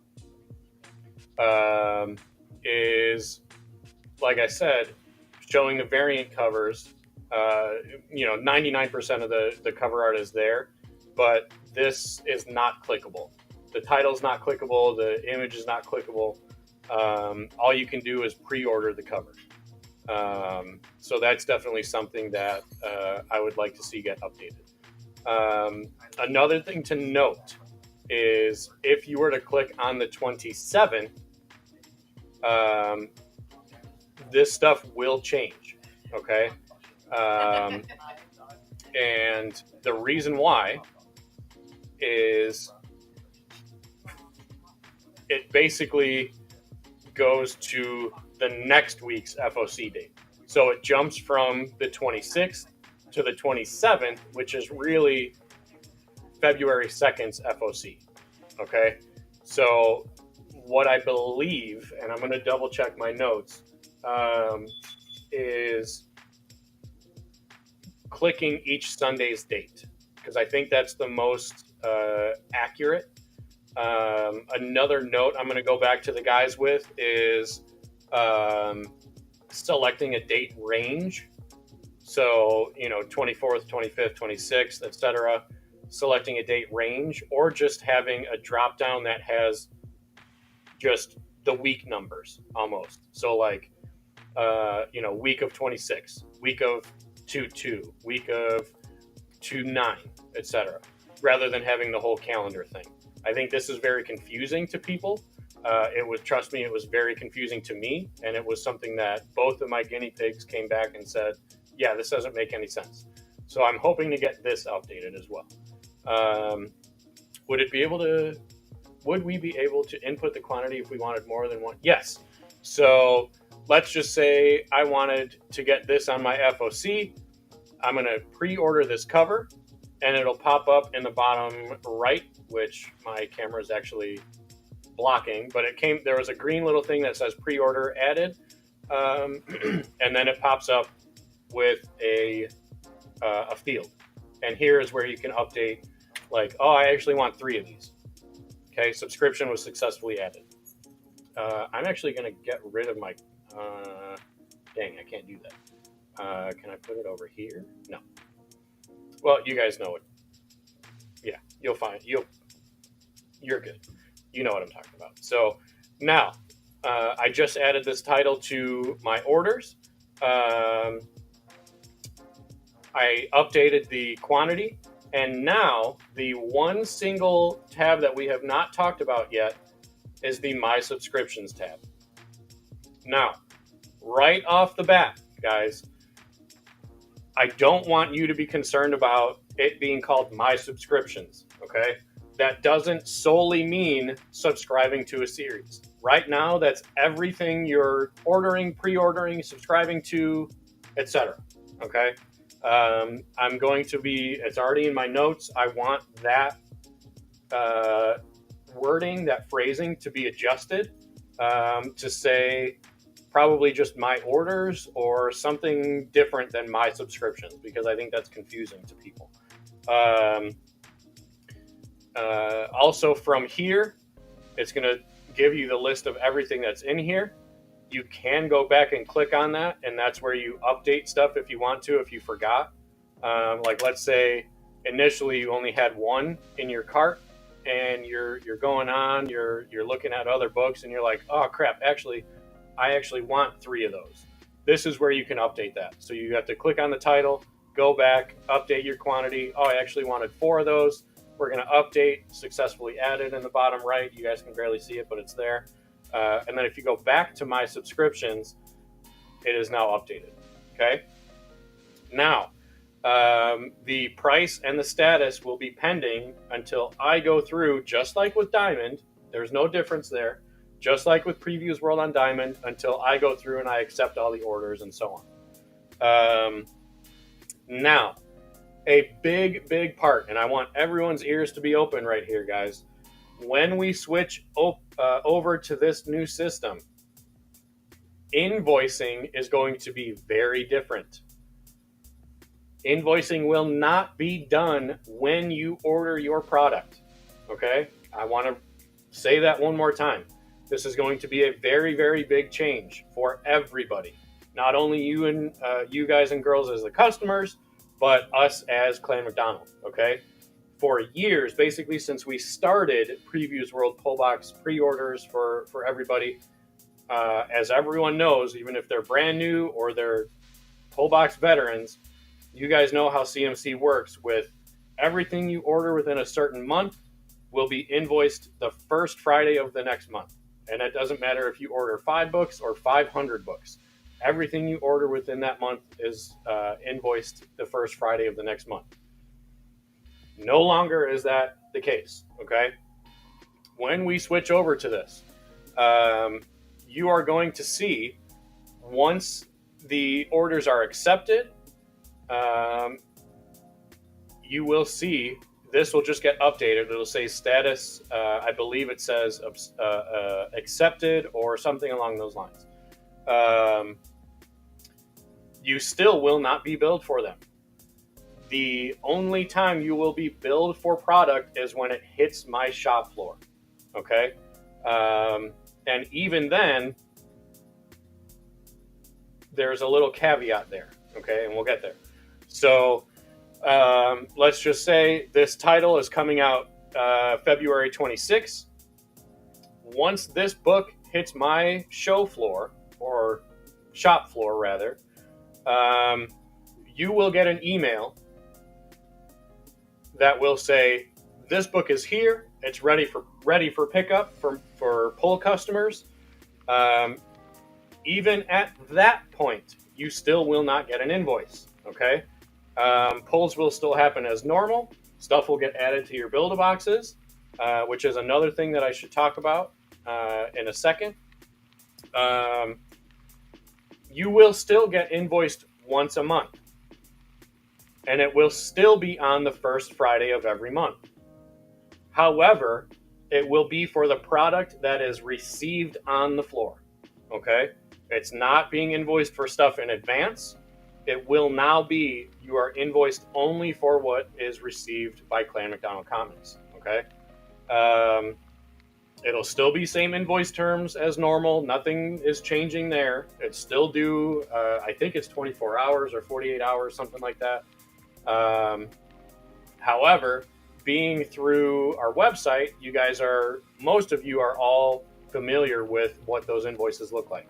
is, like I said, showing the variant covers. 99% of the cover art is there, but this is not clickable. The title's not clickable. The image is not clickable. All you can do is pre-order the cover. So that's definitely something that I would like to see get updated. Another thing to note is if you were to click on the 27, this stuff will change. Okay. And the reason why is it basically goes to the next week's FOC date. So it jumps from the 26th to the 27th, which is really February 2nd's FOC. Okay, so what I believe, and I'm going to double check my notes, is clicking each Sunday's date, because I think that's the most accurate. Another note I'm going to go back to the guys with is selecting a date range. So, 24th, 25th, 26th, etc. Selecting a date range, or just having a drop down that has just the week numbers almost. So like, week of 26, week of 2/2, week of 2/9, etc. Rather than having the whole calendar thing. I think this is very confusing to people. Trust me, it was very confusing to me, and it was something that both of my guinea pigs came back and said, yeah, this doesn't make any sense. So I'm hoping to get this updated as well. Would we be able to input the quantity if we wanted more than one? Yes. So let's just say I wanted to get this on my FOC. I'm going to pre-order this cover, and it'll pop up in the bottom right, which my camera is actually blocking, but there was a green little thing that says pre-order added, and then it pops up with a field, and here is where you can update, like, oh, I actually want 3 of these. Okay, subscription was successfully added. I'm actually going to get rid of my dang, I can't do that. Can I put it over here? No. Well, you guys know it. Yeah, you're good. You know what I'm talking about. So now, I just added this title to my orders. I updated the quantity, and now the one single tab that we have not talked about yet is the My Subscriptions tab. Now, right off the bat, guys, I don't want you to be concerned about it being called My Subscriptions, okay? That doesn't solely mean subscribing to a series. Right now, that's everything you're ordering, pre-ordering, subscribing to, etc. Okay? It's already in my notes. I want that wording, that phrasing to be adjusted to say probably just my orders or something different than my subscriptions, because I think that's confusing to people. Also from here, it's going to give you the list of everything that's in here. You can go back and click on that, and that's where you update stuff if you want to, if you forgot. Like, let's say initially you only had 1 in your cart, and you're going on, you're looking at other books, and you're like, oh crap, I actually want 3 of those. This is where you can update that. So you have to click on the title, go back, update your quantity. Oh, I actually wanted 4 of those. We're going to update, successfully added in the bottom right. You guys can barely see it, but it's there. And then if you go back to My Subscriptions, it is now updated. Okay? Now, the price and the status will be pending until I go through, just like with Diamond. There's no difference there. Just like with Previews World on Diamond, until I go through and I accept all the orders and so on. Now, a big part, and I want everyone's ears to be open right here, guys. When we switch over to this new system, invoicing is going to be very different. Invoicing will not be done when you order your product. Okay? I want to say that one more time. This is going to be a very big change for everybody. Not only you guys and girls as the customers, but us as Clan McDonald, okay? For years, basically since we started Previews World Pull Box pre-orders for everybody, as everyone knows, even if they're brand new or they're Pull Box veterans, you guys know how CMC works with everything you order within a certain month will be invoiced the first Friday of the next month. And it doesn't matter if you order 5 books or 500 books. Everything you order within that month is invoiced the first Friday of the next month. No longer is that the case, okay? when we switch over to this, you are going to see once the orders are accepted, you will see this will just get updated. It'll say status. I believe it says accepted or something along those lines. You still will not be billed for them. The only time you will be billed for product is when it hits my shop floor. Okay? And even then, there's a little caveat there. Okay? And we'll get there. So let's just say this title is coming out February 26th. Once this book hits my show floor, or shop floor rather, you will get an email that will say, this book is here, it's ready for pickup for pull customers. Even at that point, you still will not get an invoice. Okay? Pulls will still happen as normal. Stuff will get added to your build-a-boxes, which is another thing that I should talk about in a second. You will still get invoiced once a month, and it will still be on the first Friday of every month. However, it will be for the product that is received on the floor. Okay? It's not being invoiced for stuff in advance. It will now be, you are invoiced only for what is received by Clan McDonald Comics. Okay? It'll still be same invoice terms as normal. Nothing is changing there. It's still due, I think it's 24 hours or 48 hours, something like that. However, being through our website, most of you are all familiar with what those invoices look like.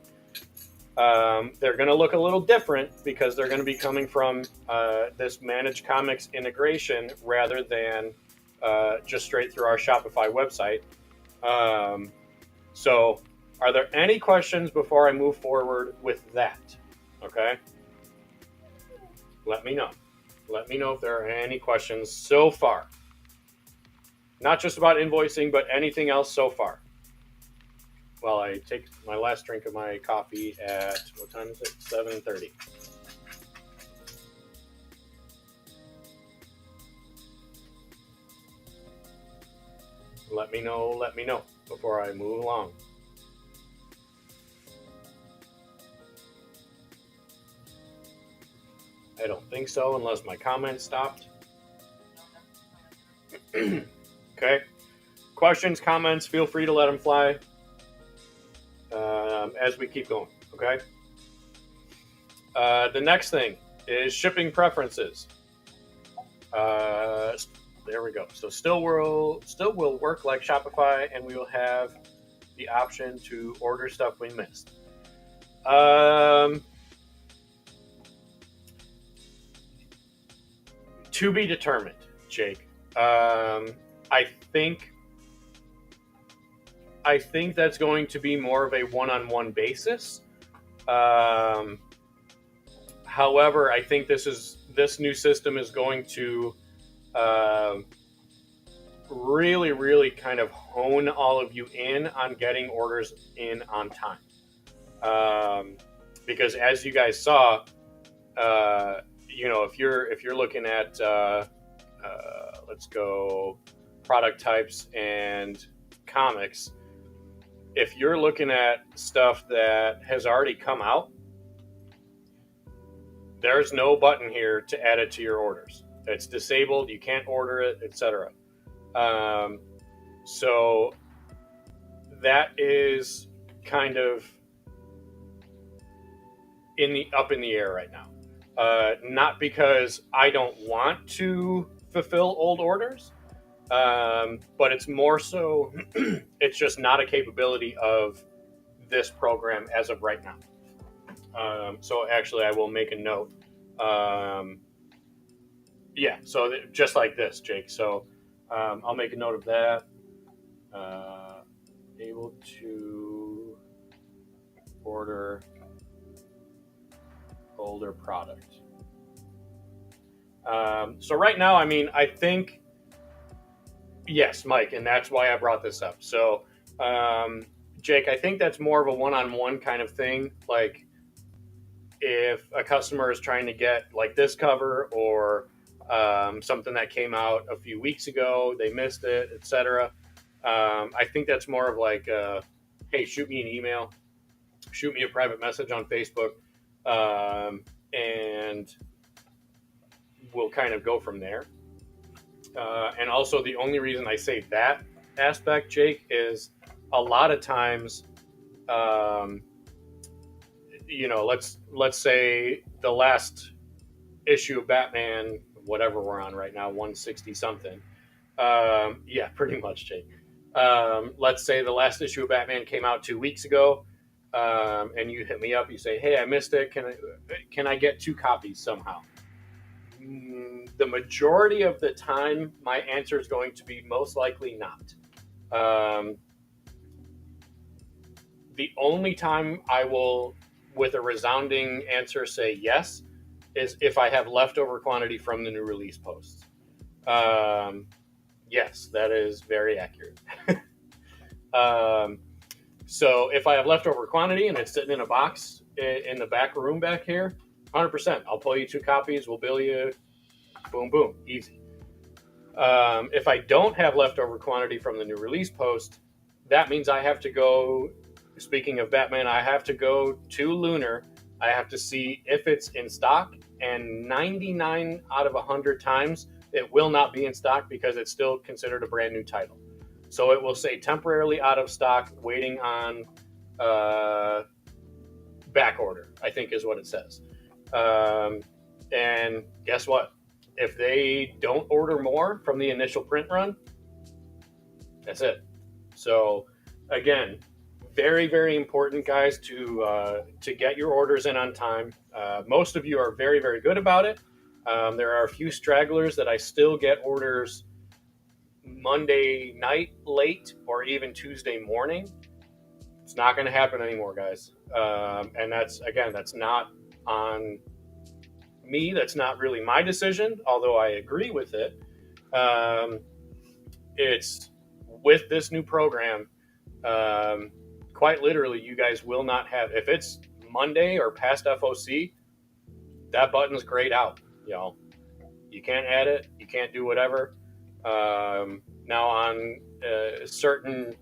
They're going to look a little different because they're going to be coming from this Managed Comics integration rather than just straight through our Shopify website. So, are there any questions before I move forward with that? Okay? Let me know. Let me know if there are any questions so far. Not just about invoicing, but anything else so far. Well, I take my last drink of my coffee at, what time is it? 7:30. Let me know before I move along. I don't think so, unless my comment stopped. Okay. Questions, comments, feel free to let them fly as we keep going, okay? The next thing is shipping preferences. There we go. So still will work like Shopify, and we will have the option to order stuff we missed. To be determined, Jake. I think that's going to be more of a one-on-one basis. However, I think this new system is going to really, really kind of hone all of you in on getting orders in on time. Because as you guys saw, if you're looking at let's go product types and comics, if you're looking at stuff that has already come out, there's no button here to add it to your orders. It's disabled, you can't order it, etc. So that is kind of up in the air right now. Not because I don't want to fulfill old orders, but it's more so it's just not a capability of this program as of right now. So actually I will make a note. So just like this, Jake. So I'll make a note of that. Able to order older product. So right now, I mean, I think, Yes, Mike, and that's why I brought this up. So, Jake, I think that's more of a one-on-one kind of thing. Like, if a customer is trying to get like this cover or something that came out a few weeks ago, they missed it, etc. I think that's more of like, hey, shoot me an email, shoot me a private message on Facebook, and we'll kind of go from there. And also, the only reason I say that aspect, Jake, is a lot of times, let's say the last issue of Batman, whatever we're on right now, 160 something. Yeah, pretty much, Jake. Let's say the last issue of Batman came out 2 weeks ago, and you hit me up. You say, "Hey, I missed it. Can I get 2 copies somehow?" The majority of the time, my answer is going to be most likely not. The only time I will, with a resounding answer, say yes is if I have leftover quantity from the new release posts. Yes, that is very accurate. So if I have leftover quantity and it's sitting in a box in the back room back here, 100%, I'll pull you 2 copies. We'll bill you. Boom, boom, easy. If I don't have leftover quantity from the new release post, that means I have to go. Speaking of Batman, I have to go to Lunar. I have to see if it's in stock, and 99 out of 100 times it will not be in stock because it's still considered a brand new title. So it will say temporarily out of stock, waiting on back order, I think is what it says. And guess what? If they don't order more from the initial print run, that's it. So again, very, very important, guys, to get your orders in on time. Most of you are very, very good about it. There are a few stragglers that I still get orders Monday night late or even Tuesday morning. It's not going to happen anymore, guys. And that's not on me. That's not really my decision, although I agree with it. It's with this new program. Quite literally, you guys will not have, if it's Monday or past FOC, that button's grayed out. You can't add it, you can't do whatever. Now on certain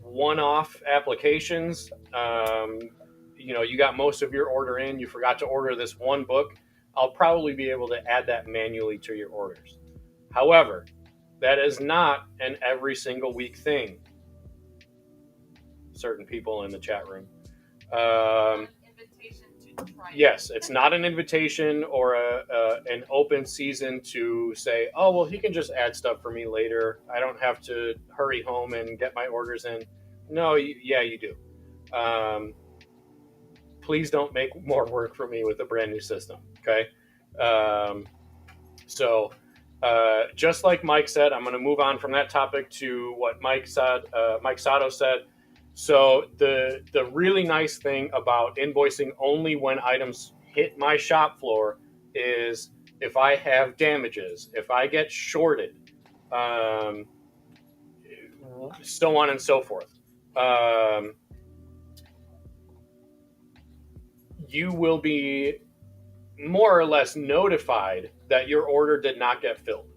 one-off applications, you got most of your order in, you forgot to order this one book, I'll probably be able to add that manually to your orders. However, that is not an every single week thing. Certain people in the chat room. Yes, it's not an invitation or an open season to say, oh, well, he can just add stuff for me later. I don't have to hurry home and get my orders in. No, you do. Please don't make more work for me with a brand new system, okay? Just like Mike said, I'm going to move on from that topic to what Mike Sato said. So the really nice thing about invoicing only when items hit my shop floor is if I have damages, if I get shorted, so on and so forth. You will be more or less notified that your order did not get filled.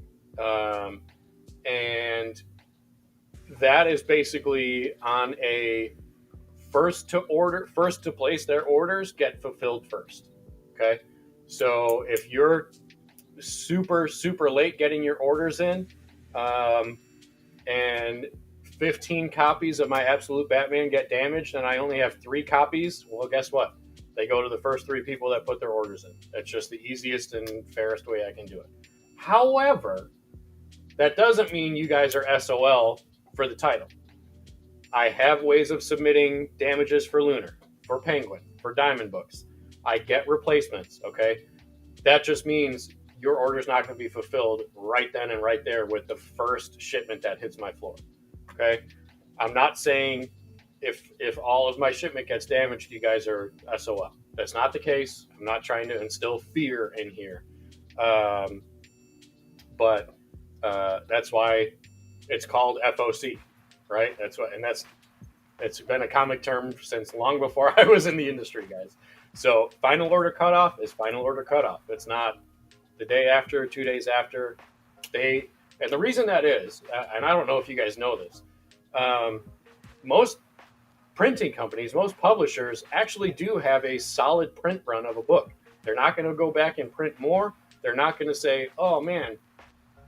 And that is basically on a first to place their orders get fulfilled first. Okay. So if you're super, super late getting your orders in, and 15 copies of my Absolute Batman get damaged and I only have 3 copies, well, guess what? They go to the first 3 people that put their orders in. That's just the easiest and fairest way I can do it. However, that doesn't mean you guys are SOL for the title. I have ways of submitting damages for Lunar, for Penguin, for Diamond Books. I get replacements, okay? That just means your order's not going to be fulfilled right then and right there with the first shipment that hits my floor, okay? I'm not saying if all of my shipment gets damaged, you guys are SOL. That's not the case. I'm not trying to instill fear in here. But That's why it's called FOC, right? It's been a comic term since long before I was in the industry, guys. So final order cutoff is final order cutoff. It's not the day after, 2 days after. And the reason that is, and I don't know if you guys know this, most printing companies, most publishers actually do have a solid print run of a book. They're not going to go back and print more. They're not going to say, oh man,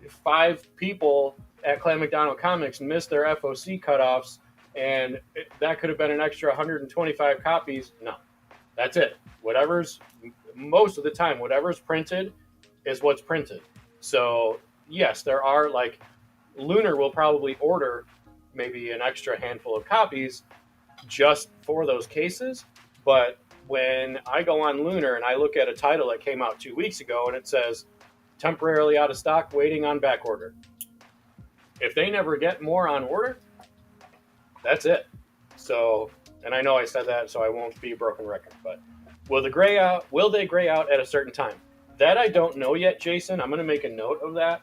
5 people at Clan McDonald Comics missed their FOC cutoffs, and that could have been an extra 125 copies. No, that's it. Most of the time, whatever's printed is what's printed. So yes, there are, like, Lunar will probably order maybe an extra handful of copies just for those cases. But when I go on Lunar and I look at a title that came out 2 weeks ago and it says temporarily out of stock, waiting on back order, if they never get more on order, that's it. So, and I know I said that, so I won't be a broken record, but will they gray out at a certain time? That I don't know yet, Jason. I'm going to make a note of that.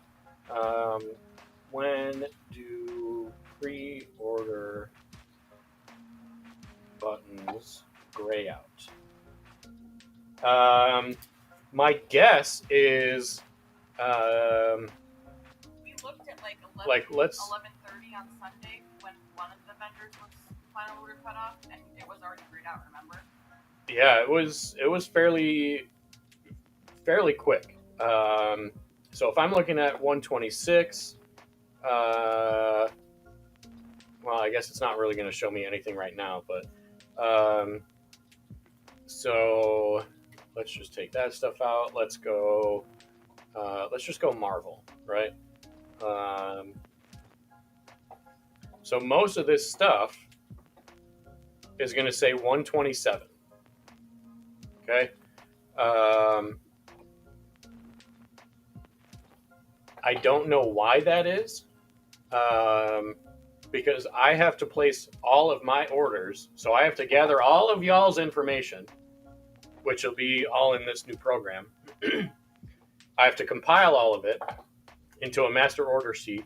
When do pre-order buttons gray out? My guess is we looked at like 11:30 on Sunday when one of the vendors was final order cut off, and it was already grayed out. Remember? Yeah, it was fairly quick. So if I'm looking at 126, well, I guess it's not really going to show me anything right now, but so let's just take that stuff out. Let's just go Marvel, right? So most of this stuff is going to say 127. Okay. I don't know why that is, because I have to place all of my orders. So I have to gather all of y'all's information, which will be all in this new program. I have to compile all of it into a master order sheet,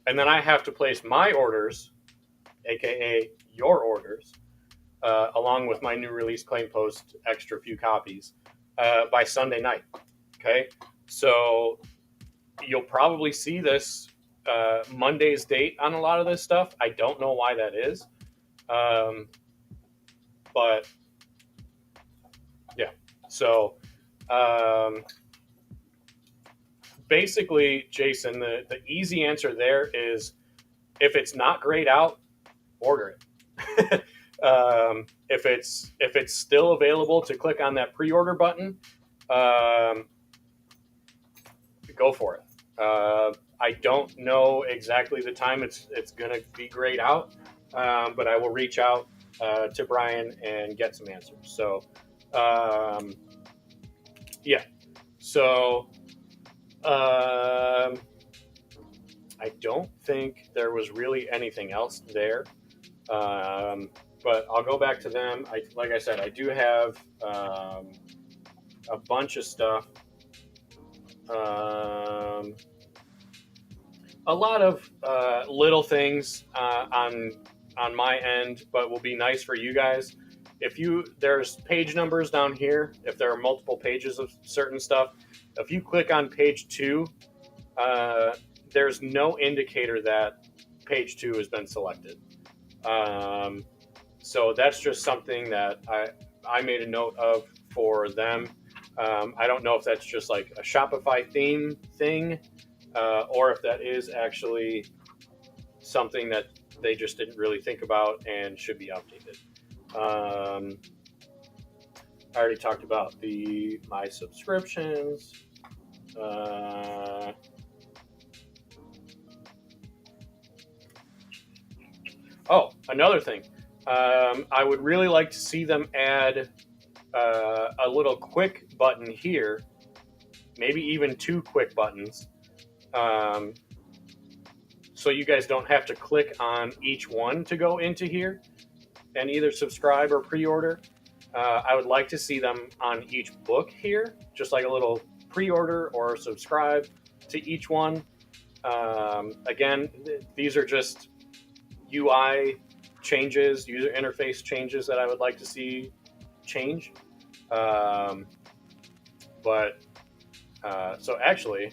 and then I have to place my orders, aka your orders, along with my new release claim post extra few copies, by Sunday night. Okay, so you'll probably see this Monday's date on a lot of this stuff. I don't know why that is, but yeah. So basically, Jason, the easy answer there is, if it's not grayed out, order it. If it's still available to click on that pre-order button, go for it. I don't know exactly the time it's going to be grayed out, but I will reach out to Brian and get some answers. So, yeah. So, I don't think there was really anything else there. But I'll go back to them. Like I said, I do have a bunch of stuff. A lot of little things on my end, but will be nice for you guys. There's page numbers down here. If there are multiple pages of certain stuff, if you click on page 2, there's no indicator that page 2 has been selected. So that's just something that I made a note of for them. I don't know if that's just like a Shopify theme thing, or if that is actually something that they just didn't really think about and should be updated. I already talked about my subscriptions. Oh, another thing. I would really like to see them add a little quick button here, maybe even 2 quick buttons, so you guys don't have to click on each one to go into here and either subscribe or pre-order. I would like to see them on each book here, just like a little pre-order or subscribe to each one. Again, these are just UI changes, user interface changes that I would like to see change. So actually,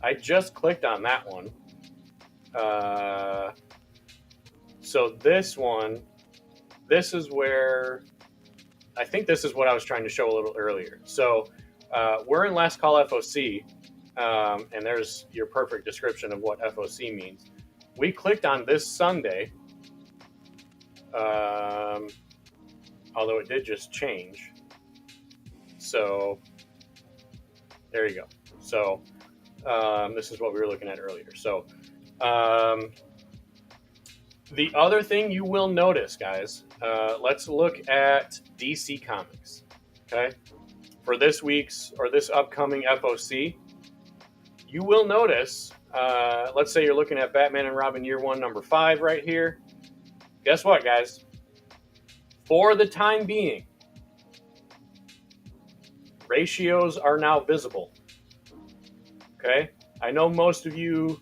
I just clicked on that one. So this one, this is where, I think this is what I was trying to show a little earlier. So we're in Last Call FOC, and there's your perfect description of what FOC means. We clicked on this Sunday, although it did just change. So there you go. So this is what we were looking at earlier. So the other thing you will notice, guys, let's look at DC Comics. Okay, for this week's or this upcoming FOC, you will notice. Let's say you're looking at Batman and Robin Year One, number 5, right here. Guess what, guys? For the time being, ratios are now visible. Okay, I know most of you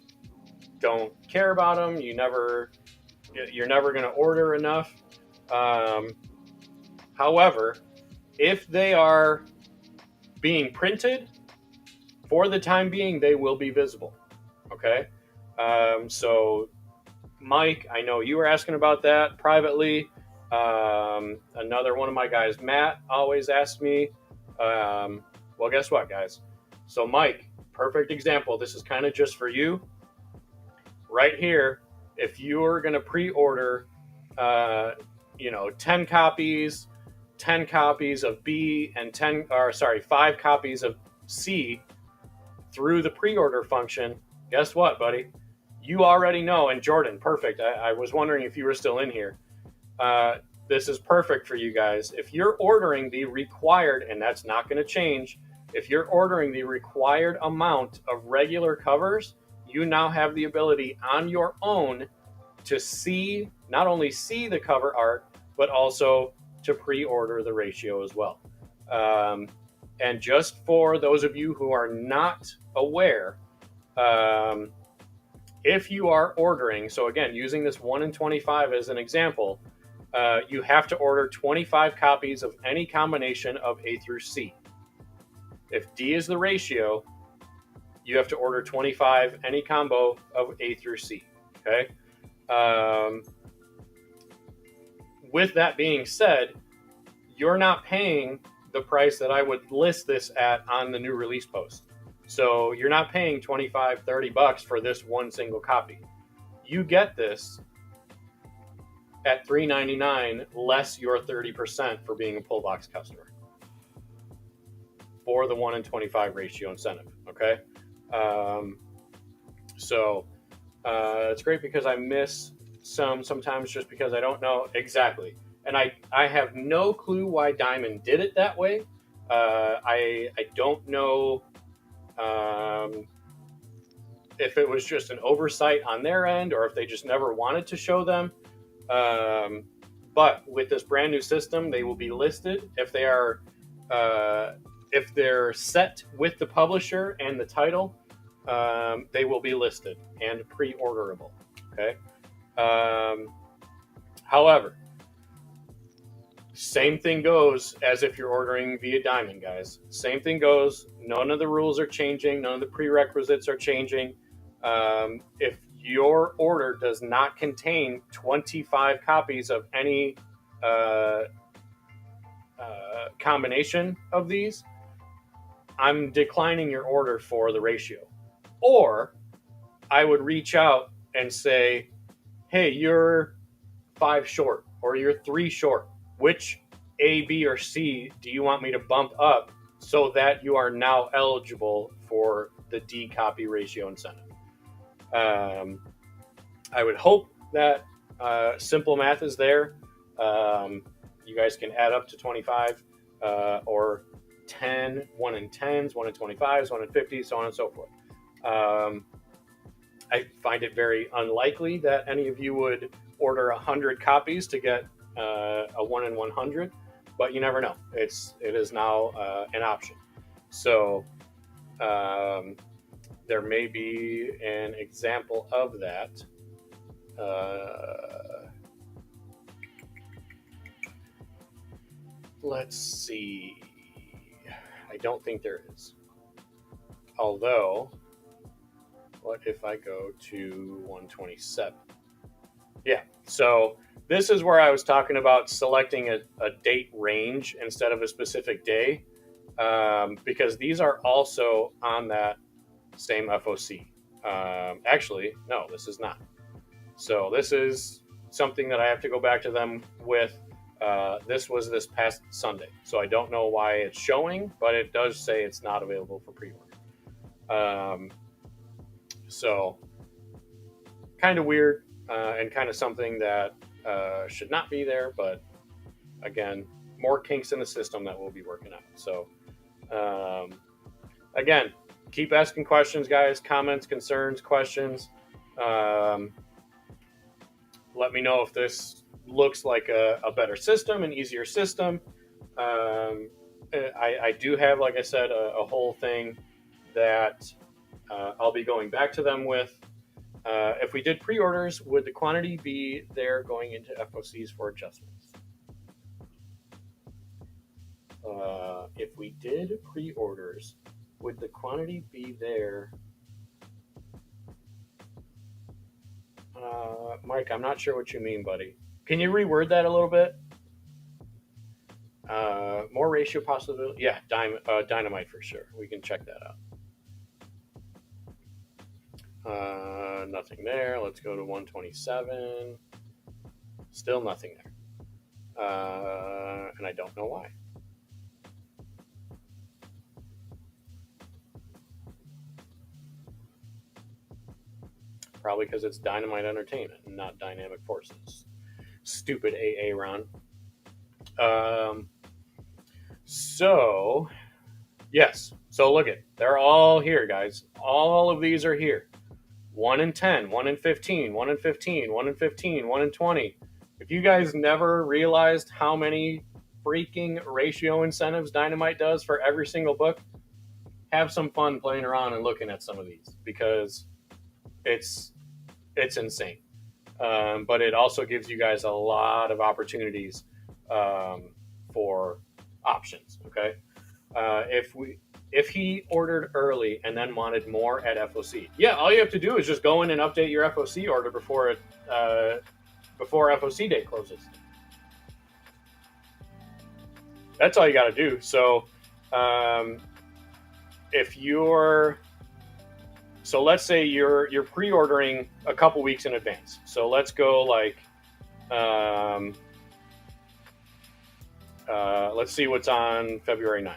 don't care about them. You're never going to order enough. However, if they are being printed, for the time being, they will be visible. Okay, so Mike, I know you were asking about that privately. Another one of my guys, Matt, always asks me. Well, guess what, guys? So Mike, perfect example. This is kind of just for you. Right here, if you're going to pre-order, 10 copies of B and 5 copies of C through the pre-order function, guess what, buddy? You already know, and Jordan, perfect. I was wondering if you were still in here. This is perfect for you guys. If you're ordering the required, and that's not going to change, if you're ordering the required amount of regular covers, you now have the ability on your own to not only see the cover art, but also to pre-order the ratio as well. And just for those of you who are not aware, if you are ordering, so again, using this 1 in 25 as an example, you have to order 25 copies of any combination of A through C. If D is the ratio, you have to order 25 any combo of A through C. Okay. With that being said, you're not paying the price that I would list this at on the new release post. So you're not paying $25, $30 for this one single copy. You get this at $3.99 less your 30% for being a pull box customer for the 1 in 25 ratio incentive. Okay. It's great because I miss sometimes just because I don't know exactly. And I have no clue why Diamond did it that way. I don't know if it was just an oversight on their end or if they just never wanted to show them. But with this brand new system, they will be listed if they are if they're set with the publisher and the title. They will be listed and pre-orderable. Okay. However, same thing goes as if you're ordering via Diamond, guys. Same thing goes. None of the rules are changing. None of the prerequisites are changing. If your order does not contain 25 copies of any combination of these, I'm declining your order for the ratio. Or I would reach out and say, hey, you're 5 short or you're 3 short. Which A, B, or C do you want me to bump up so that you are now eligible for the D copy ratio incentive? I would hope that simple math is there. You guys can add up to 25 or 10, 1 in 10s, 1 in 25s, 1 in 50s, so on and so forth. I find it very unlikely that any of you would order 100 copies to get a 1 in 100, but you never know. It is now an option. So there may be an example of that. Let's see. I don't think there is. Although, what if I go to 127? Yeah, so this is where I was talking about selecting a date range instead of a specific day, because these are also on that same FOC. Actually, no, this is not. So this is something that I have to go back to them with. This was this past Sunday, so I don't know why it's showing, but it does say it's not available for pre-order. So kind of weird, and kind of something that should not be there, but again, more kinks in the system that we'll be working out. So again, keep asking questions, guys. Comments, concerns, questions. Let me know if this looks like a better system, an easier system. I do have, like I said, a whole thing that I'll be going back to them with. If we did pre-orders, would the quantity be there going into FOCs for adjustments? If we did pre-orders, would the quantity be there? Mike, I'm not sure what you mean, buddy. Can you reword that a little bit? More ratio possibility? Yeah, dynamite for sure. We can check that out. Nothing there. Let's go to 127. Still nothing there. And I don't know why. Probably because it's Dynamite Entertainment and not Dynamic Forces. Stupid AA Ron. So, yes. So look it. They're all here, guys. All of these are here. 1 in 10, 1 in 15, 1 in 15, 1 in 15, 1 in 20. If you guys never realized how many freaking ratio incentives Dynamite does for every single book, have some fun playing around and looking at some of these, because it's insane. But it also gives you guys a lot of opportunities for options. Okay, if he ordered early and then wanted more at FOC, yeah, all you have to do is just go in and update your FOC order before FOC date closes. That's all you got to do. So so let's say you're pre-ordering a couple weeks in advance. So let's go like, let's see what's on February 9th.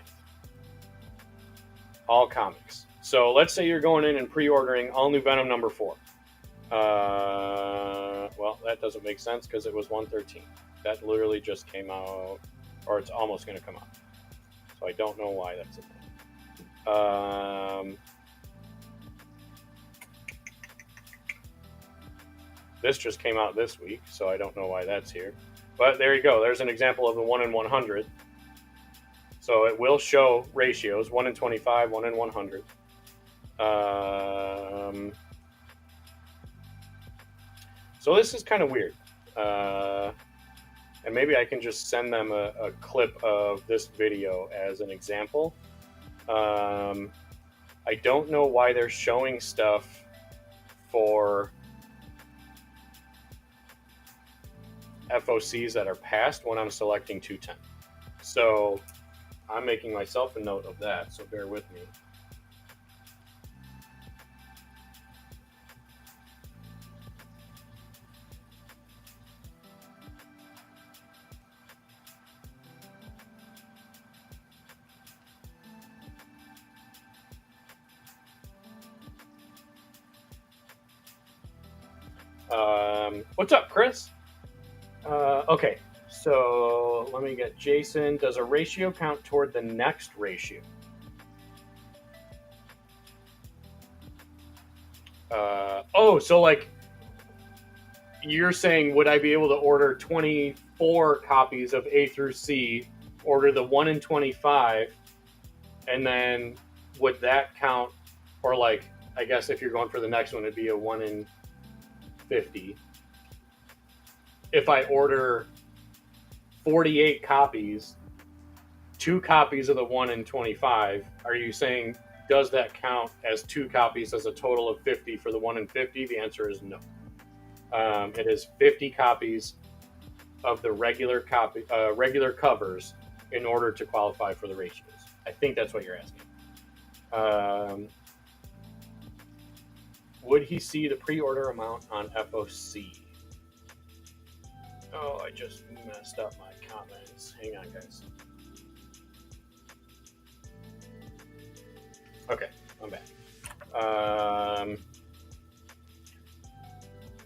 All comics. So let's say you're going in and pre-ordering All New Venom number 4. Well, that doesn't make sense because it was 113. That literally just came out, or it's almost going to come out. So I don't know why that's a thing. This just came out this week, so I don't know why that's here. But there you go. There's an example of the 1 in 100. So it will show ratios, 1 in 25, 1 in 100. So this is kind of weird. And maybe I can just send them a clip of this video as an example. I don't know why they're showing stuff for FOCs that are passed when I'm selecting 210. So I'm making myself a note of that, so bear with me. What's up, Chris? Okay, so let me get Jason. Does a ratio count toward the next ratio? So like you're saying, would I be able to order 24 copies of A through C, order the 1 in 25, and then would that count, or like I guess if you're going for the next one, it'd be a 1 in 50. If I order 48 copies, 2 copies of the 1 in 25, are you saying, does that count as 2 copies as a total of 50 for the 1 in 50? The answer is no. It is 50 copies of the regular covers in order to qualify for the ratios. I think that's what you're asking. Would he see the pre-order amount on FOC? Oh, I just messed up my comments. Hang on, guys. Okay, I'm back.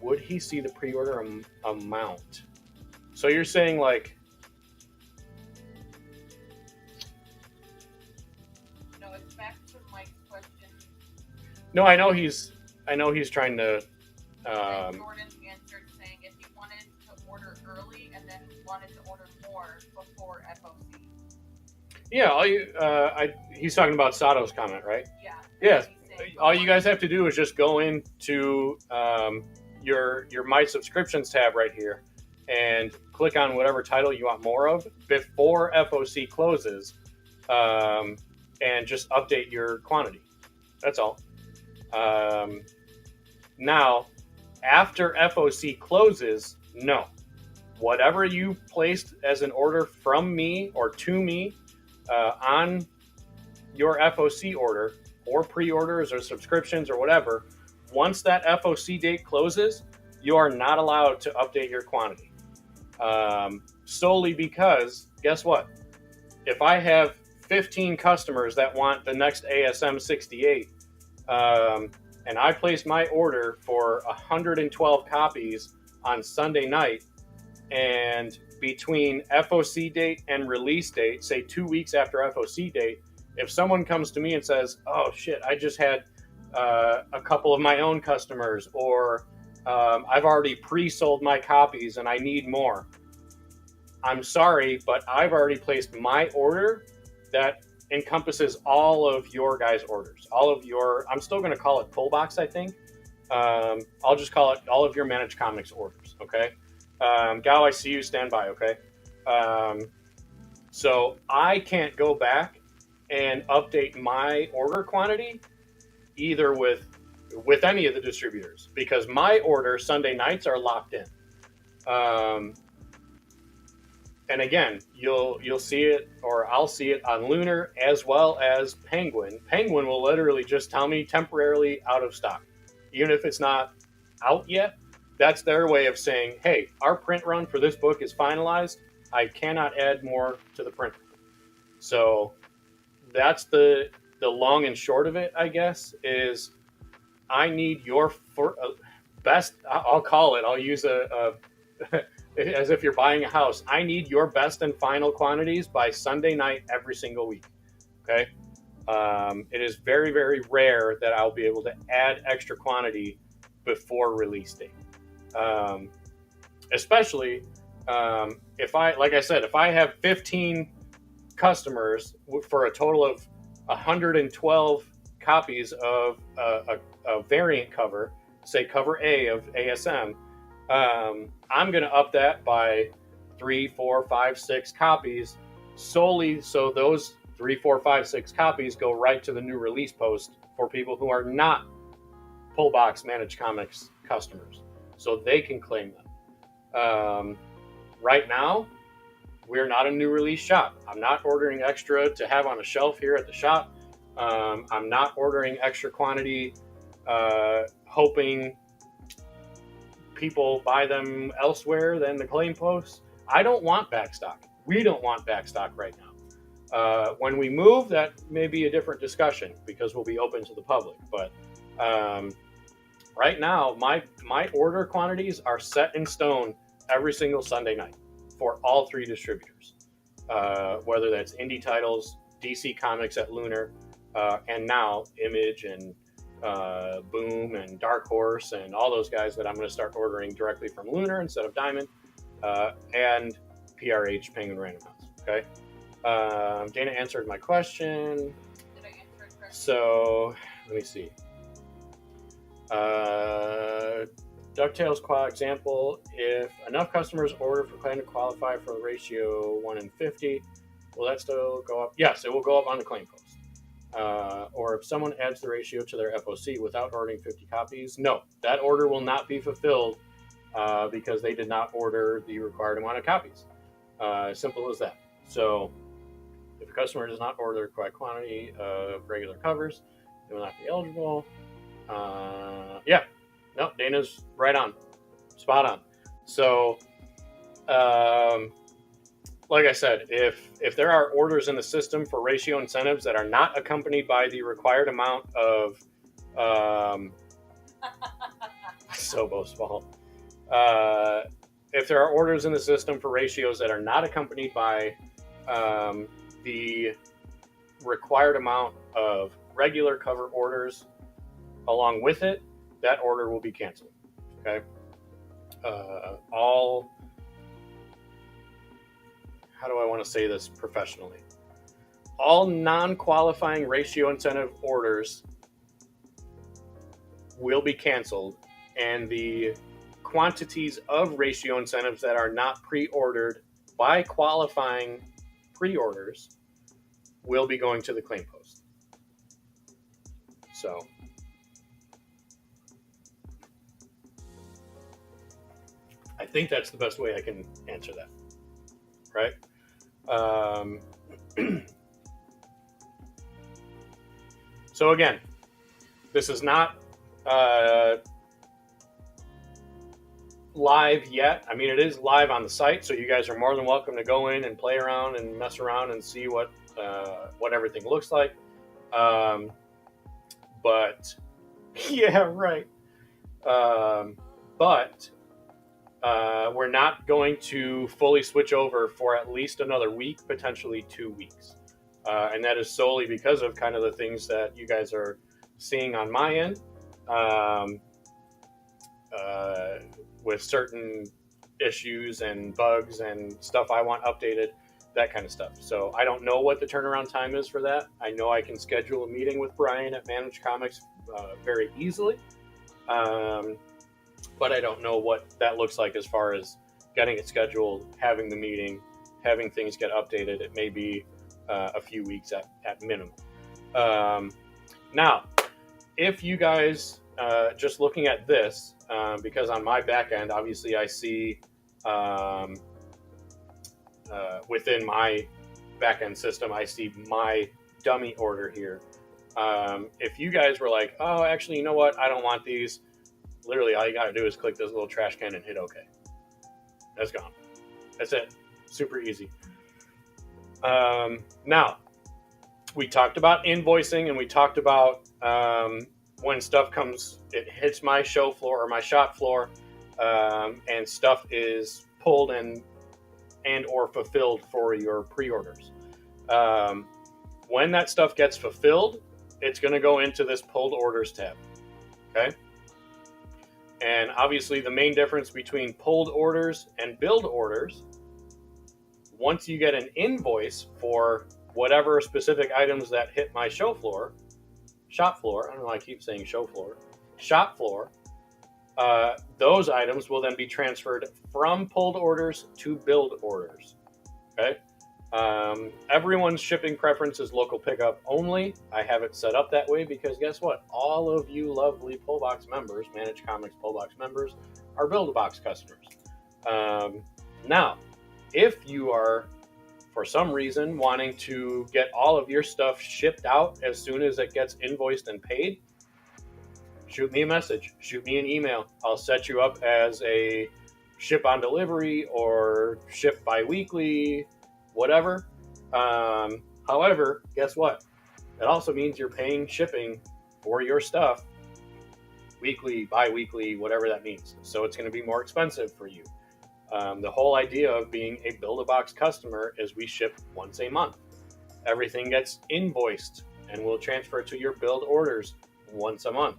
Would he see the pre-order amount? So you're saying like... No, it's back to Mike's question. No, I know he's trying to... Jordan answered saying if he wanted to order early and then wanted to order more before FOC. Yeah, he's talking about Sato's comment, right? Yeah. Yes. All you guys have to do is just go into your My Subscriptions tab right here and click on whatever title you want more of before FOC closes, and just update your quantity. That's all. Now, after FOC closes, no. Whatever you placed as an order from me or to me on your FOC order, or pre-orders or subscriptions or whatever, once that FOC date closes, you are not allowed to update your quantity. Solely because, guess what? If I have 15 customers that want the next ASM 68, and I place my order for 112 copies on Sunday night, and between FOC date and release date, say 2 weeks after FOC date, if someone comes to me and says, oh shit, I just had a couple of my own customers, or I've already pre-sold my copies and I need more, I'm sorry, but I've already placed my order that encompasses all of your guys' orders. All of your, I'm still going to call it pull box, I think. I'll just call it all of your managed comics orders, okay? Gal, I see you, stand by, okay? So I can't go back and update my order quantity either with any of the distributors, because my order Sunday nights are locked in. And again, you'll see it, or I'll see it on Lunar as well as Penguin. Penguin will literally just tell me temporarily out of stock, even if it's not out yet. That's their way of saying, hey, our print run for this book is finalized. I cannot add more to the print. So that's the long and short of it, I guess, is I need your best, I'll call it, I'll use a as if you're buying a house. I need your best and final quantities by Sunday night every single week. Okay. It is very, very rare that I'll be able to add extra quantity before release date. Especially if I have 15 customers for a total of 112 copies of a variant cover, say cover A of ASM, I'm going to up that by 3, 4, 5, 6 copies solely so those 3, 4, 5, 6 copies go right to the new release post for people who are not pull box managed comics customers, so they can claim them. Right now, we're not a new release shop. I'm not ordering extra to have on a shelf here at the shop. I'm not ordering extra quantity, hoping people buy them elsewhere than the claim posts. I don't want backstock. We don't want backstock right now. When we move, that may be a different discussion because we'll be open to the public. But right now, my order quantities are set in stone every single Sunday night for all 3 distributors, whether that's indie titles, DC Comics at Lunar, and now Image and Boom and Dark Horse and all those guys that I'm going to start ordering directly from Lunar instead of Diamond, and PRH Penguin Random House. Okay. Dana answered my question. Did I answer it correctly? So let me see. DuckTales example, if enough customers order for claim to qualify for the ratio 1 in 50, will that still go up? Yes, it will go up on the claim post. Or if someone adds the ratio to their FOC without ordering 50 copies, no, that order will not be fulfilled because they did not order the required amount of copies. Simple as that. So if a customer does not order the required quantity of regular covers, they will not be eligible. No, Dana's right on, spot on. So, like I said, if there are orders in the system for ratio incentives that are not accompanied by the required amount of Sobo's fault. If there are orders in the system for ratios that are not accompanied by the required amount of regular cover orders along with it, that order will be canceled. Okay. How do I want to say this professionally? All non-qualifying ratio incentive orders will be canceled, and the quantities of ratio incentives that are not pre-ordered by qualifying pre-orders will be going to the claim post. So I think that's the best way I can answer that, right? So again, this is not live yet. I mean, it is live on the site, so you guys are more than welcome to go in and play around and mess around and see what everything looks like. But yeah, right. But we're not going to fully switch over for at least another week, potentially 2 weeks. And that is solely because of kind of the things that you guys are seeing on my end with certain issues and bugs and stuff I want updated, that kind of stuff. So I don't know what the turnaround time is for that. I know I can schedule a meeting with Brian at Managed Comics very easily. But I don't know what that looks like as far as getting it scheduled, having the meeting, having things get updated. It may be a few weeks at minimum. Now, if you guys, just looking at this, because on my back end, obviously I see within my back end system, I see my dummy order here. If you guys were like, oh, actually, you know what? I don't want these. Literally, all you got to do is click this little trash can and hit OK. That's gone. That's it. Super easy. Now, we talked about invoicing, and we talked about when stuff comes, it hits my show floor or my shop floor, and stuff is pulled and or fulfilled for your pre-orders. When that stuff gets fulfilled, it's going to go into this pulled orders tab. Okay. And obviously the main difference between pulled orders and billed orders, once you get an invoice for whatever specific items that hit my shop floor, I don't know why I keep saying show floor, shop floor, those items will then be transferred from pulled orders to billed orders. Okay. Everyone's shipping preference is local pickup only. I have it set up that way because guess what? All of you lovely Pullbox members, Managed Comics Pullbox members, are Build-A-Box customers. Now, if you are, for some reason, wanting to get all of your stuff shipped out as soon as it gets invoiced and paid, shoot me a message, shoot me an email. I'll set you up as a ship on delivery or ship bi-weekly, whatever. However, guess what? That also means you're paying shipping for your stuff weekly, bi-weekly, whatever that means. So it's going to be more expensive for you. The whole idea of being a Build-A-Box customer is we ship once a month. Everything gets invoiced and we'll transfer to your build orders once a month.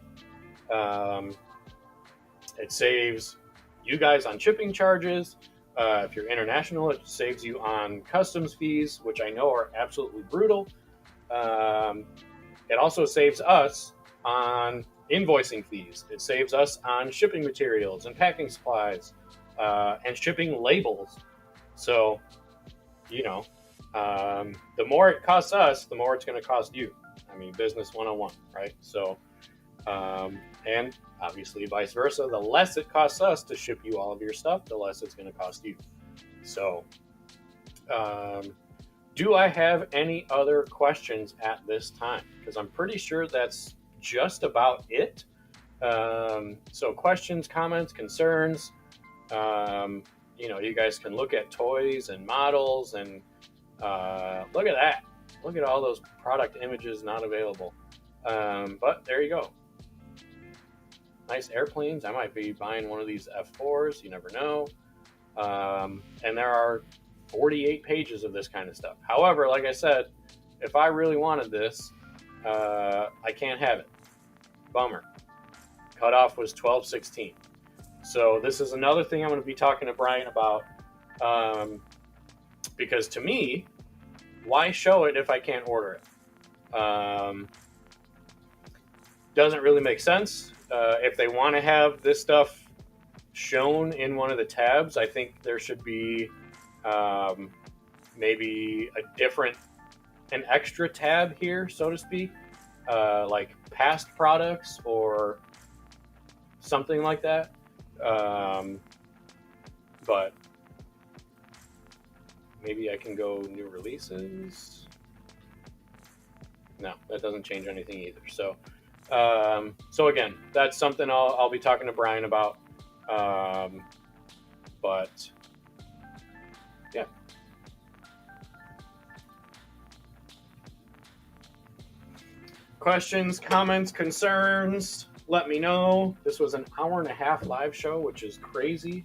It saves you guys on shipping charges. If you're international, it saves you on customs fees, which I know are absolutely brutal. It also saves us on invoicing fees. It saves us on shipping materials and packing supplies and shipping labels. So, you know, the more it costs us, the more it's going to cost you. I mean, business 101, right? So, and obviously vice versa. The less it costs us to ship you all of your stuff, the less it's going to cost you. So, do I have any other questions at this time? Because I'm pretty sure that's just about it. So questions, comments, concerns. You know, you guys can look at toys and models and look at that. Look at all those product images not available. But there you go. Nice airplanes. I might be buying one of these F4s. You never know. And there are 48 pages of this kind of stuff. However, like I said, if I really wanted this, I can't have it. Bummer. Cutoff was 12/16. So this is another thing I'm going to be talking to Brian about. Because to me, why show it if I can't order it? Doesn't really make sense. If they want to have this stuff shown in one of the tabs, I think there should be maybe an extra tab here, so to speak, like past products or something like that. But maybe I can go new releases. No, that doesn't change anything either. So, so again, that's something I'll be talking to Brian about. But yeah. Questions, comments, concerns, let me know. This was an 1.5-hour live show, which is crazy.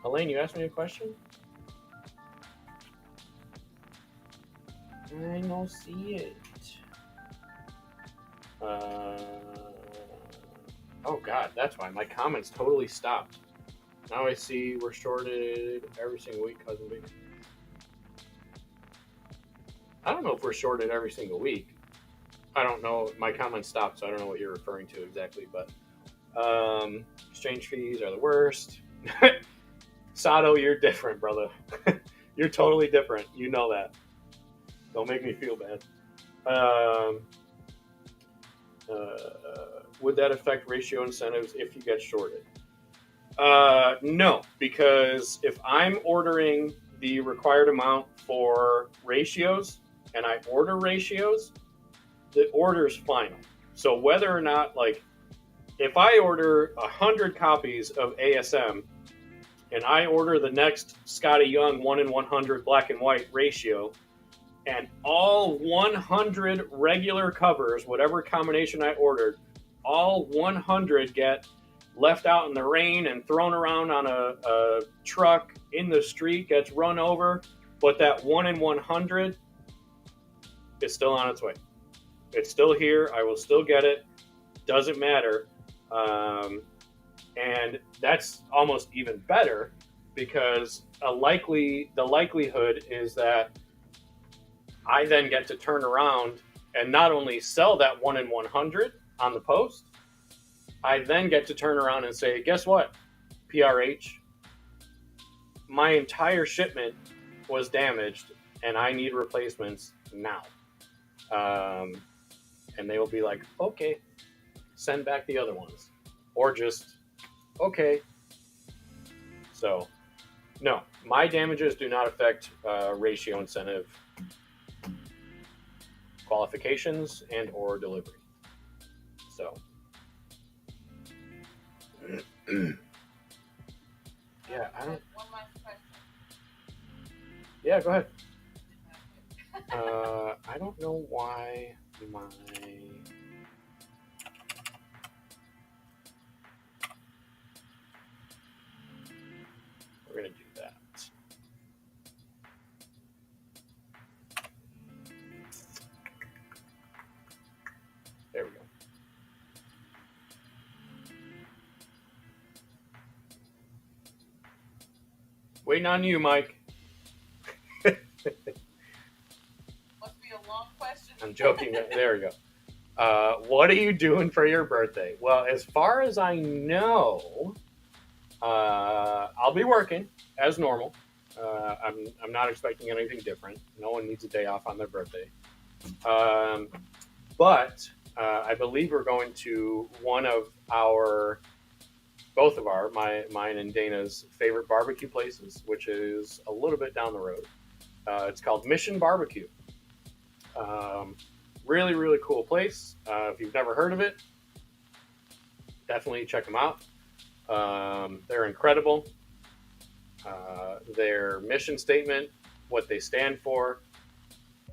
Elaine, you asked me a question? I don't see it. Oh God, that's why my comments totally stopped. Now I see we're shorted every single week, Cousin Big. I don't know if we're shorted every single week. I don't know. My comments stopped, so I don't know what you're referring to exactly. But exchange fees are the worst. Sato, you're different, brother. You're totally different. You know that. Don't make me feel bad. Would that affect ratio incentives if you get shorted? No, because if I'm ordering the required amount for ratios and I order ratios, the order's final. So whether or not, like, if I order 100 copies of ASM and I order the next Scotty Young 1-in-100 black and white ratio, and all 100 regular covers, whatever combination I ordered, all 100 get left out in the rain and thrown around on a truck in the street, gets run over, but that 1-in-100 is still on its way. It's still here. I will still get it. Doesn't matter. And that's almost even better because the likelihood is that I then get to turn around and not only sell that 1-in-100 on the post, I then get to turn around and say, guess what, PRH? My entire shipment was damaged and I need replacements now. And they will be like, okay, send back the other ones. Or just, okay. So, no, my damages do not affect ratio incentive qualifications and or delivery. So, yeah, I don't. One last question. Yeah, go ahead. I don't know why my. We're gonna do that. There we go. Waiting on you, Mike. I'm joking. There we go. What are you doing for your birthday? Well, as far as I know, I'll be working as normal. I'm not expecting anything different. No one needs a day off on their birthday. But I believe we're going to one of both of mine and Dana's favorite barbecue places, which is a little bit down the road. It's called Mission Barbecue. Really, really cool place. If you've never heard of it, definitely check them out. They're incredible. Their mission statement, what they stand for,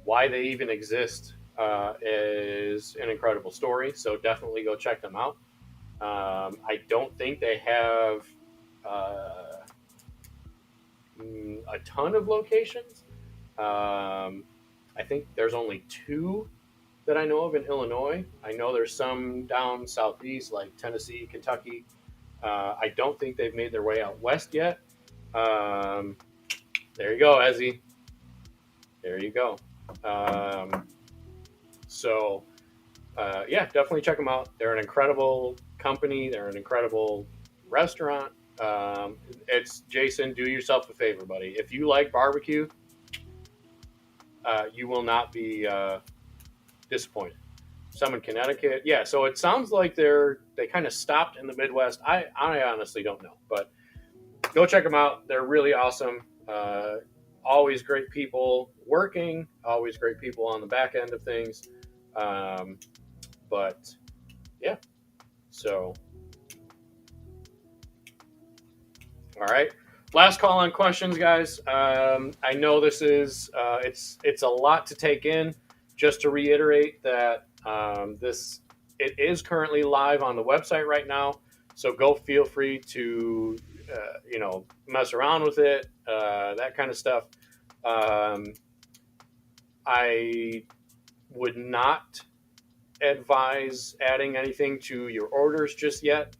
why they even exist, is an incredible story. So definitely go check them out. I don't think they have a ton of locations. I think there's only 2 that I know of in Illinois. I know there's some down southeast, like Tennessee, Kentucky. I don't think they've made their way out west yet. There you go, Ezzy. There you go. Yeah, definitely check them out. They're an incredible company. They're an incredible restaurant. It's Jason, do yourself a favor, buddy. If you like barbecue, you will not be disappointed. Some in Connecticut. Yeah, so it sounds like they kind of stopped in the Midwest. I honestly don't know, but go check them out. They're really awesome. Always great people working, always great people on the back end of things. But yeah, so all right. Last call on questions, guys. I know this is it's a lot to take in. Just to reiterate that it is currently live on the website right now. So go feel free to mess around with it, that kind of stuff. I would not advise adding anything to your orders just yet,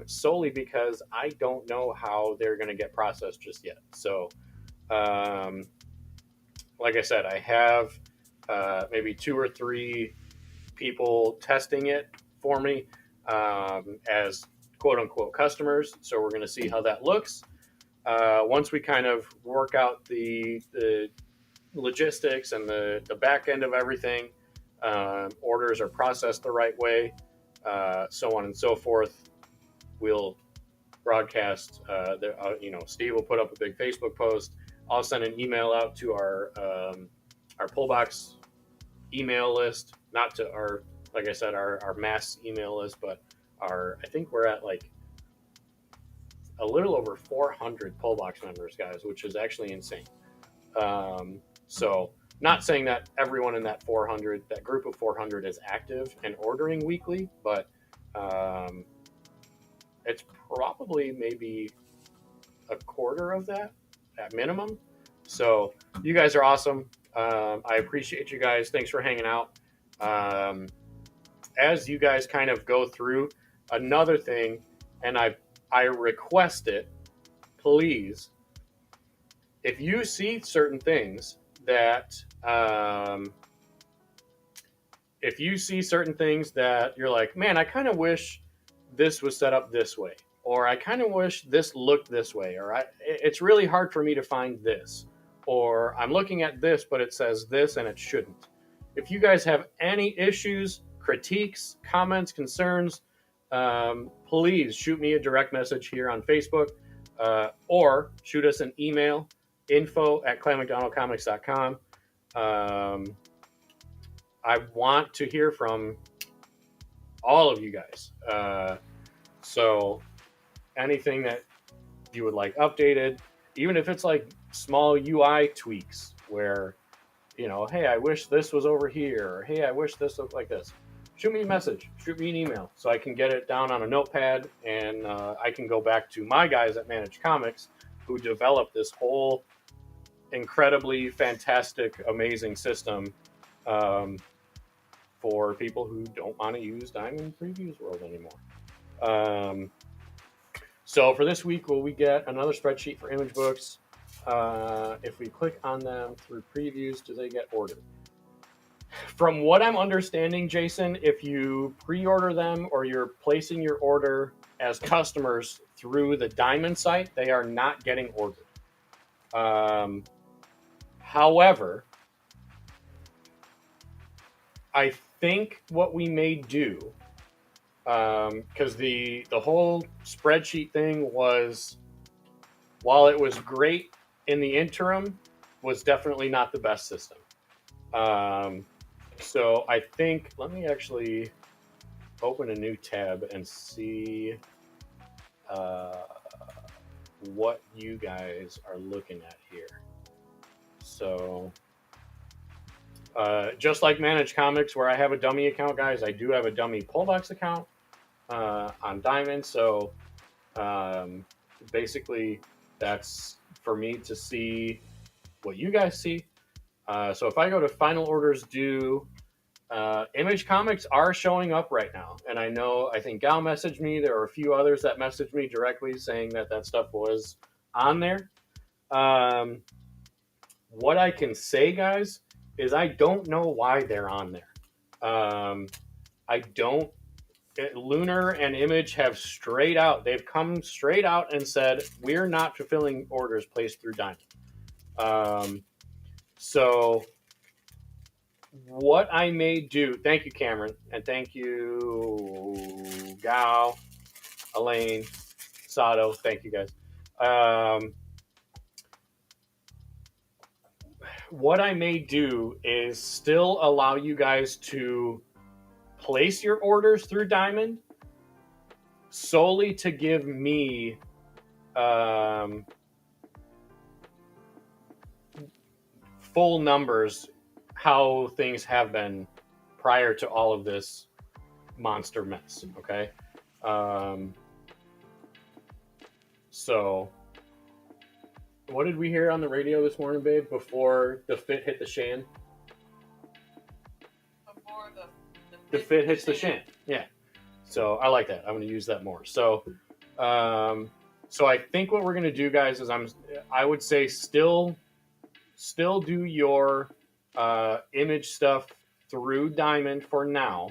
solely because I don't know how they're going to get processed just yet. So, like I said, I have maybe 2 or 3 people testing it for me as quote unquote customers. So we're going to see how that looks. Once we kind of work out the logistics and the back end of everything, orders are processed the right way, so on and so forth, we'll broadcast. Steve will put up a big Facebook post. I'll send an email out to our Pullbox email list, not to our, like I said, our mass email list, but I think we're at like a little over 400 Pullbox members, guys, which is actually insane. So not saying that everyone in that group of 400 is active and ordering weekly, but it's probably maybe a quarter of that at minimum. So you guys are awesome. I appreciate you guys. Thanks for hanging out. As you guys kind of go through, another thing, and I request it, please, if you see certain things that you're like, man, I kind of wish this was set up this way, or I kind of wish this looked this way, or it's really hard for me to find this, or I'm looking at this, but it says this and it shouldn't. If you guys have any issues, critiques, comments, concerns, please shoot me a direct message here on Facebook, or shoot us an email, info@clammcdonaldcomics.com. I want to hear from all of you guys. So anything that you would like updated, even if it's like small UI tweaks where, hey, I wish this was over here, or hey, I wish this looked like this. Shoot me a message, shoot me an email so I can get it down on a notepad, and I can go back to my guys at Managed Comics who developed this whole incredibly fantastic, amazing system for people who don't want to use Diamond Previews World anymore. So for this week, will we get another spreadsheet for image books? If we click on them through previews, do they get ordered? From what I'm understanding, Jason, if you pre-order them or you're placing your order as customers through the Diamond site, they are not getting ordered. However, I think what we may do, because the whole spreadsheet thing was, while it was great in the interim, was definitely not the best system. So I think, let me actually open a new tab and see what you guys are looking at here. So just like Manage Comics, where I have a dummy account, guys, I do have a dummy Pullbox account on Diamond. So basically, that's for me to see what you guys see. So if I go to final orders due, Image Comics are showing up right now. And I think Gal messaged me. There are a few others that messaged me directly saying that stuff was on there. What I can say, guys, is I don't know why they're on there. Lunar and Image have they've come straight out and said, we're not fulfilling orders placed through Diamond. So what I may do, thank you, Cameron, and thank you, Gal, Elaine, Sato, thank you guys. What I may do is still allow you guys to place your orders through Diamond solely to give me full numbers how things have been prior to all of this monster mess. Okay. So what did we hear on the radio this morning, babe, before the fit hit the shan? Before the fit hits the shan. Yeah. So I like that. I'm going to use that more. So so I think what we're going to do, guys, is I would say still do your Image stuff through Diamond for now.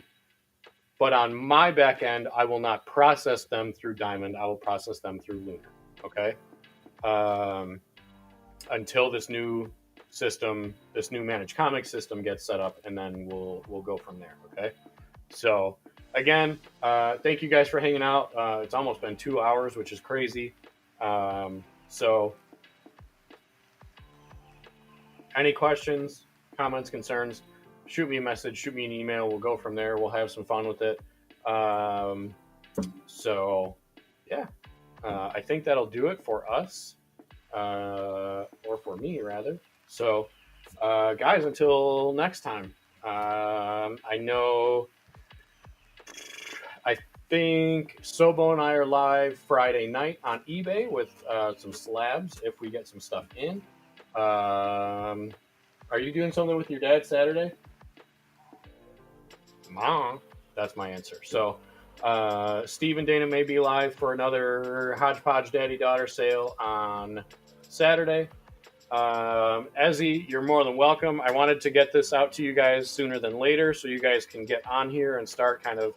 But on my back end, I will not process them through Diamond. I will process them through Lunar. Okay. Until this new system, this new Managed Comics system gets set up, and then we'll go from there. Okay. So again, thank you guys for hanging out. It's almost been 2 hours, which is crazy. So any questions, comments, concerns, shoot me a message, shoot me an email. We'll go from there. We'll have some fun with it. So yeah, I think that'll do it for us, or for me rather. So guys, until next time, I think Sobo and I are live Friday night on eBay with some slabs if we get some stuff in. Are you doing something with your dad Saturday? Mom, that's my answer. So Steve and Dana may be live for another Hodgepodge Daddy-Daughter sale on Saturday. Ezzy, you're more than welcome. I wanted to get this out to you guys sooner than later so you guys can get on here and start kind of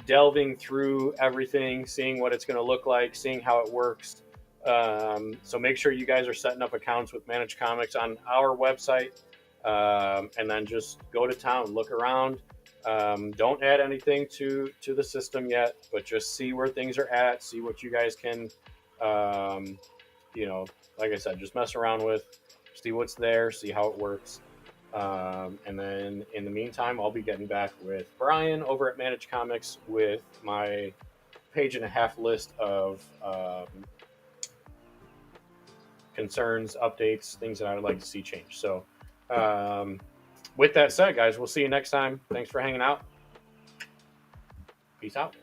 delving through everything, seeing what it's going to look like, seeing how it works. So make sure you guys are setting up accounts with Managed Comics on our website, and then just go to town, look around. Don't add anything to the system yet, but just see where things are at, see what you guys can, like I said, just mess around with, see what's there, see how it works. And then in the meantime, I'll be getting back with Brian over at Managed Comics with my 1.5-page list of concerns, updates, things that I would like to see change. So with that said, guys, we'll see you next time. Thanks for hanging out. Peace out.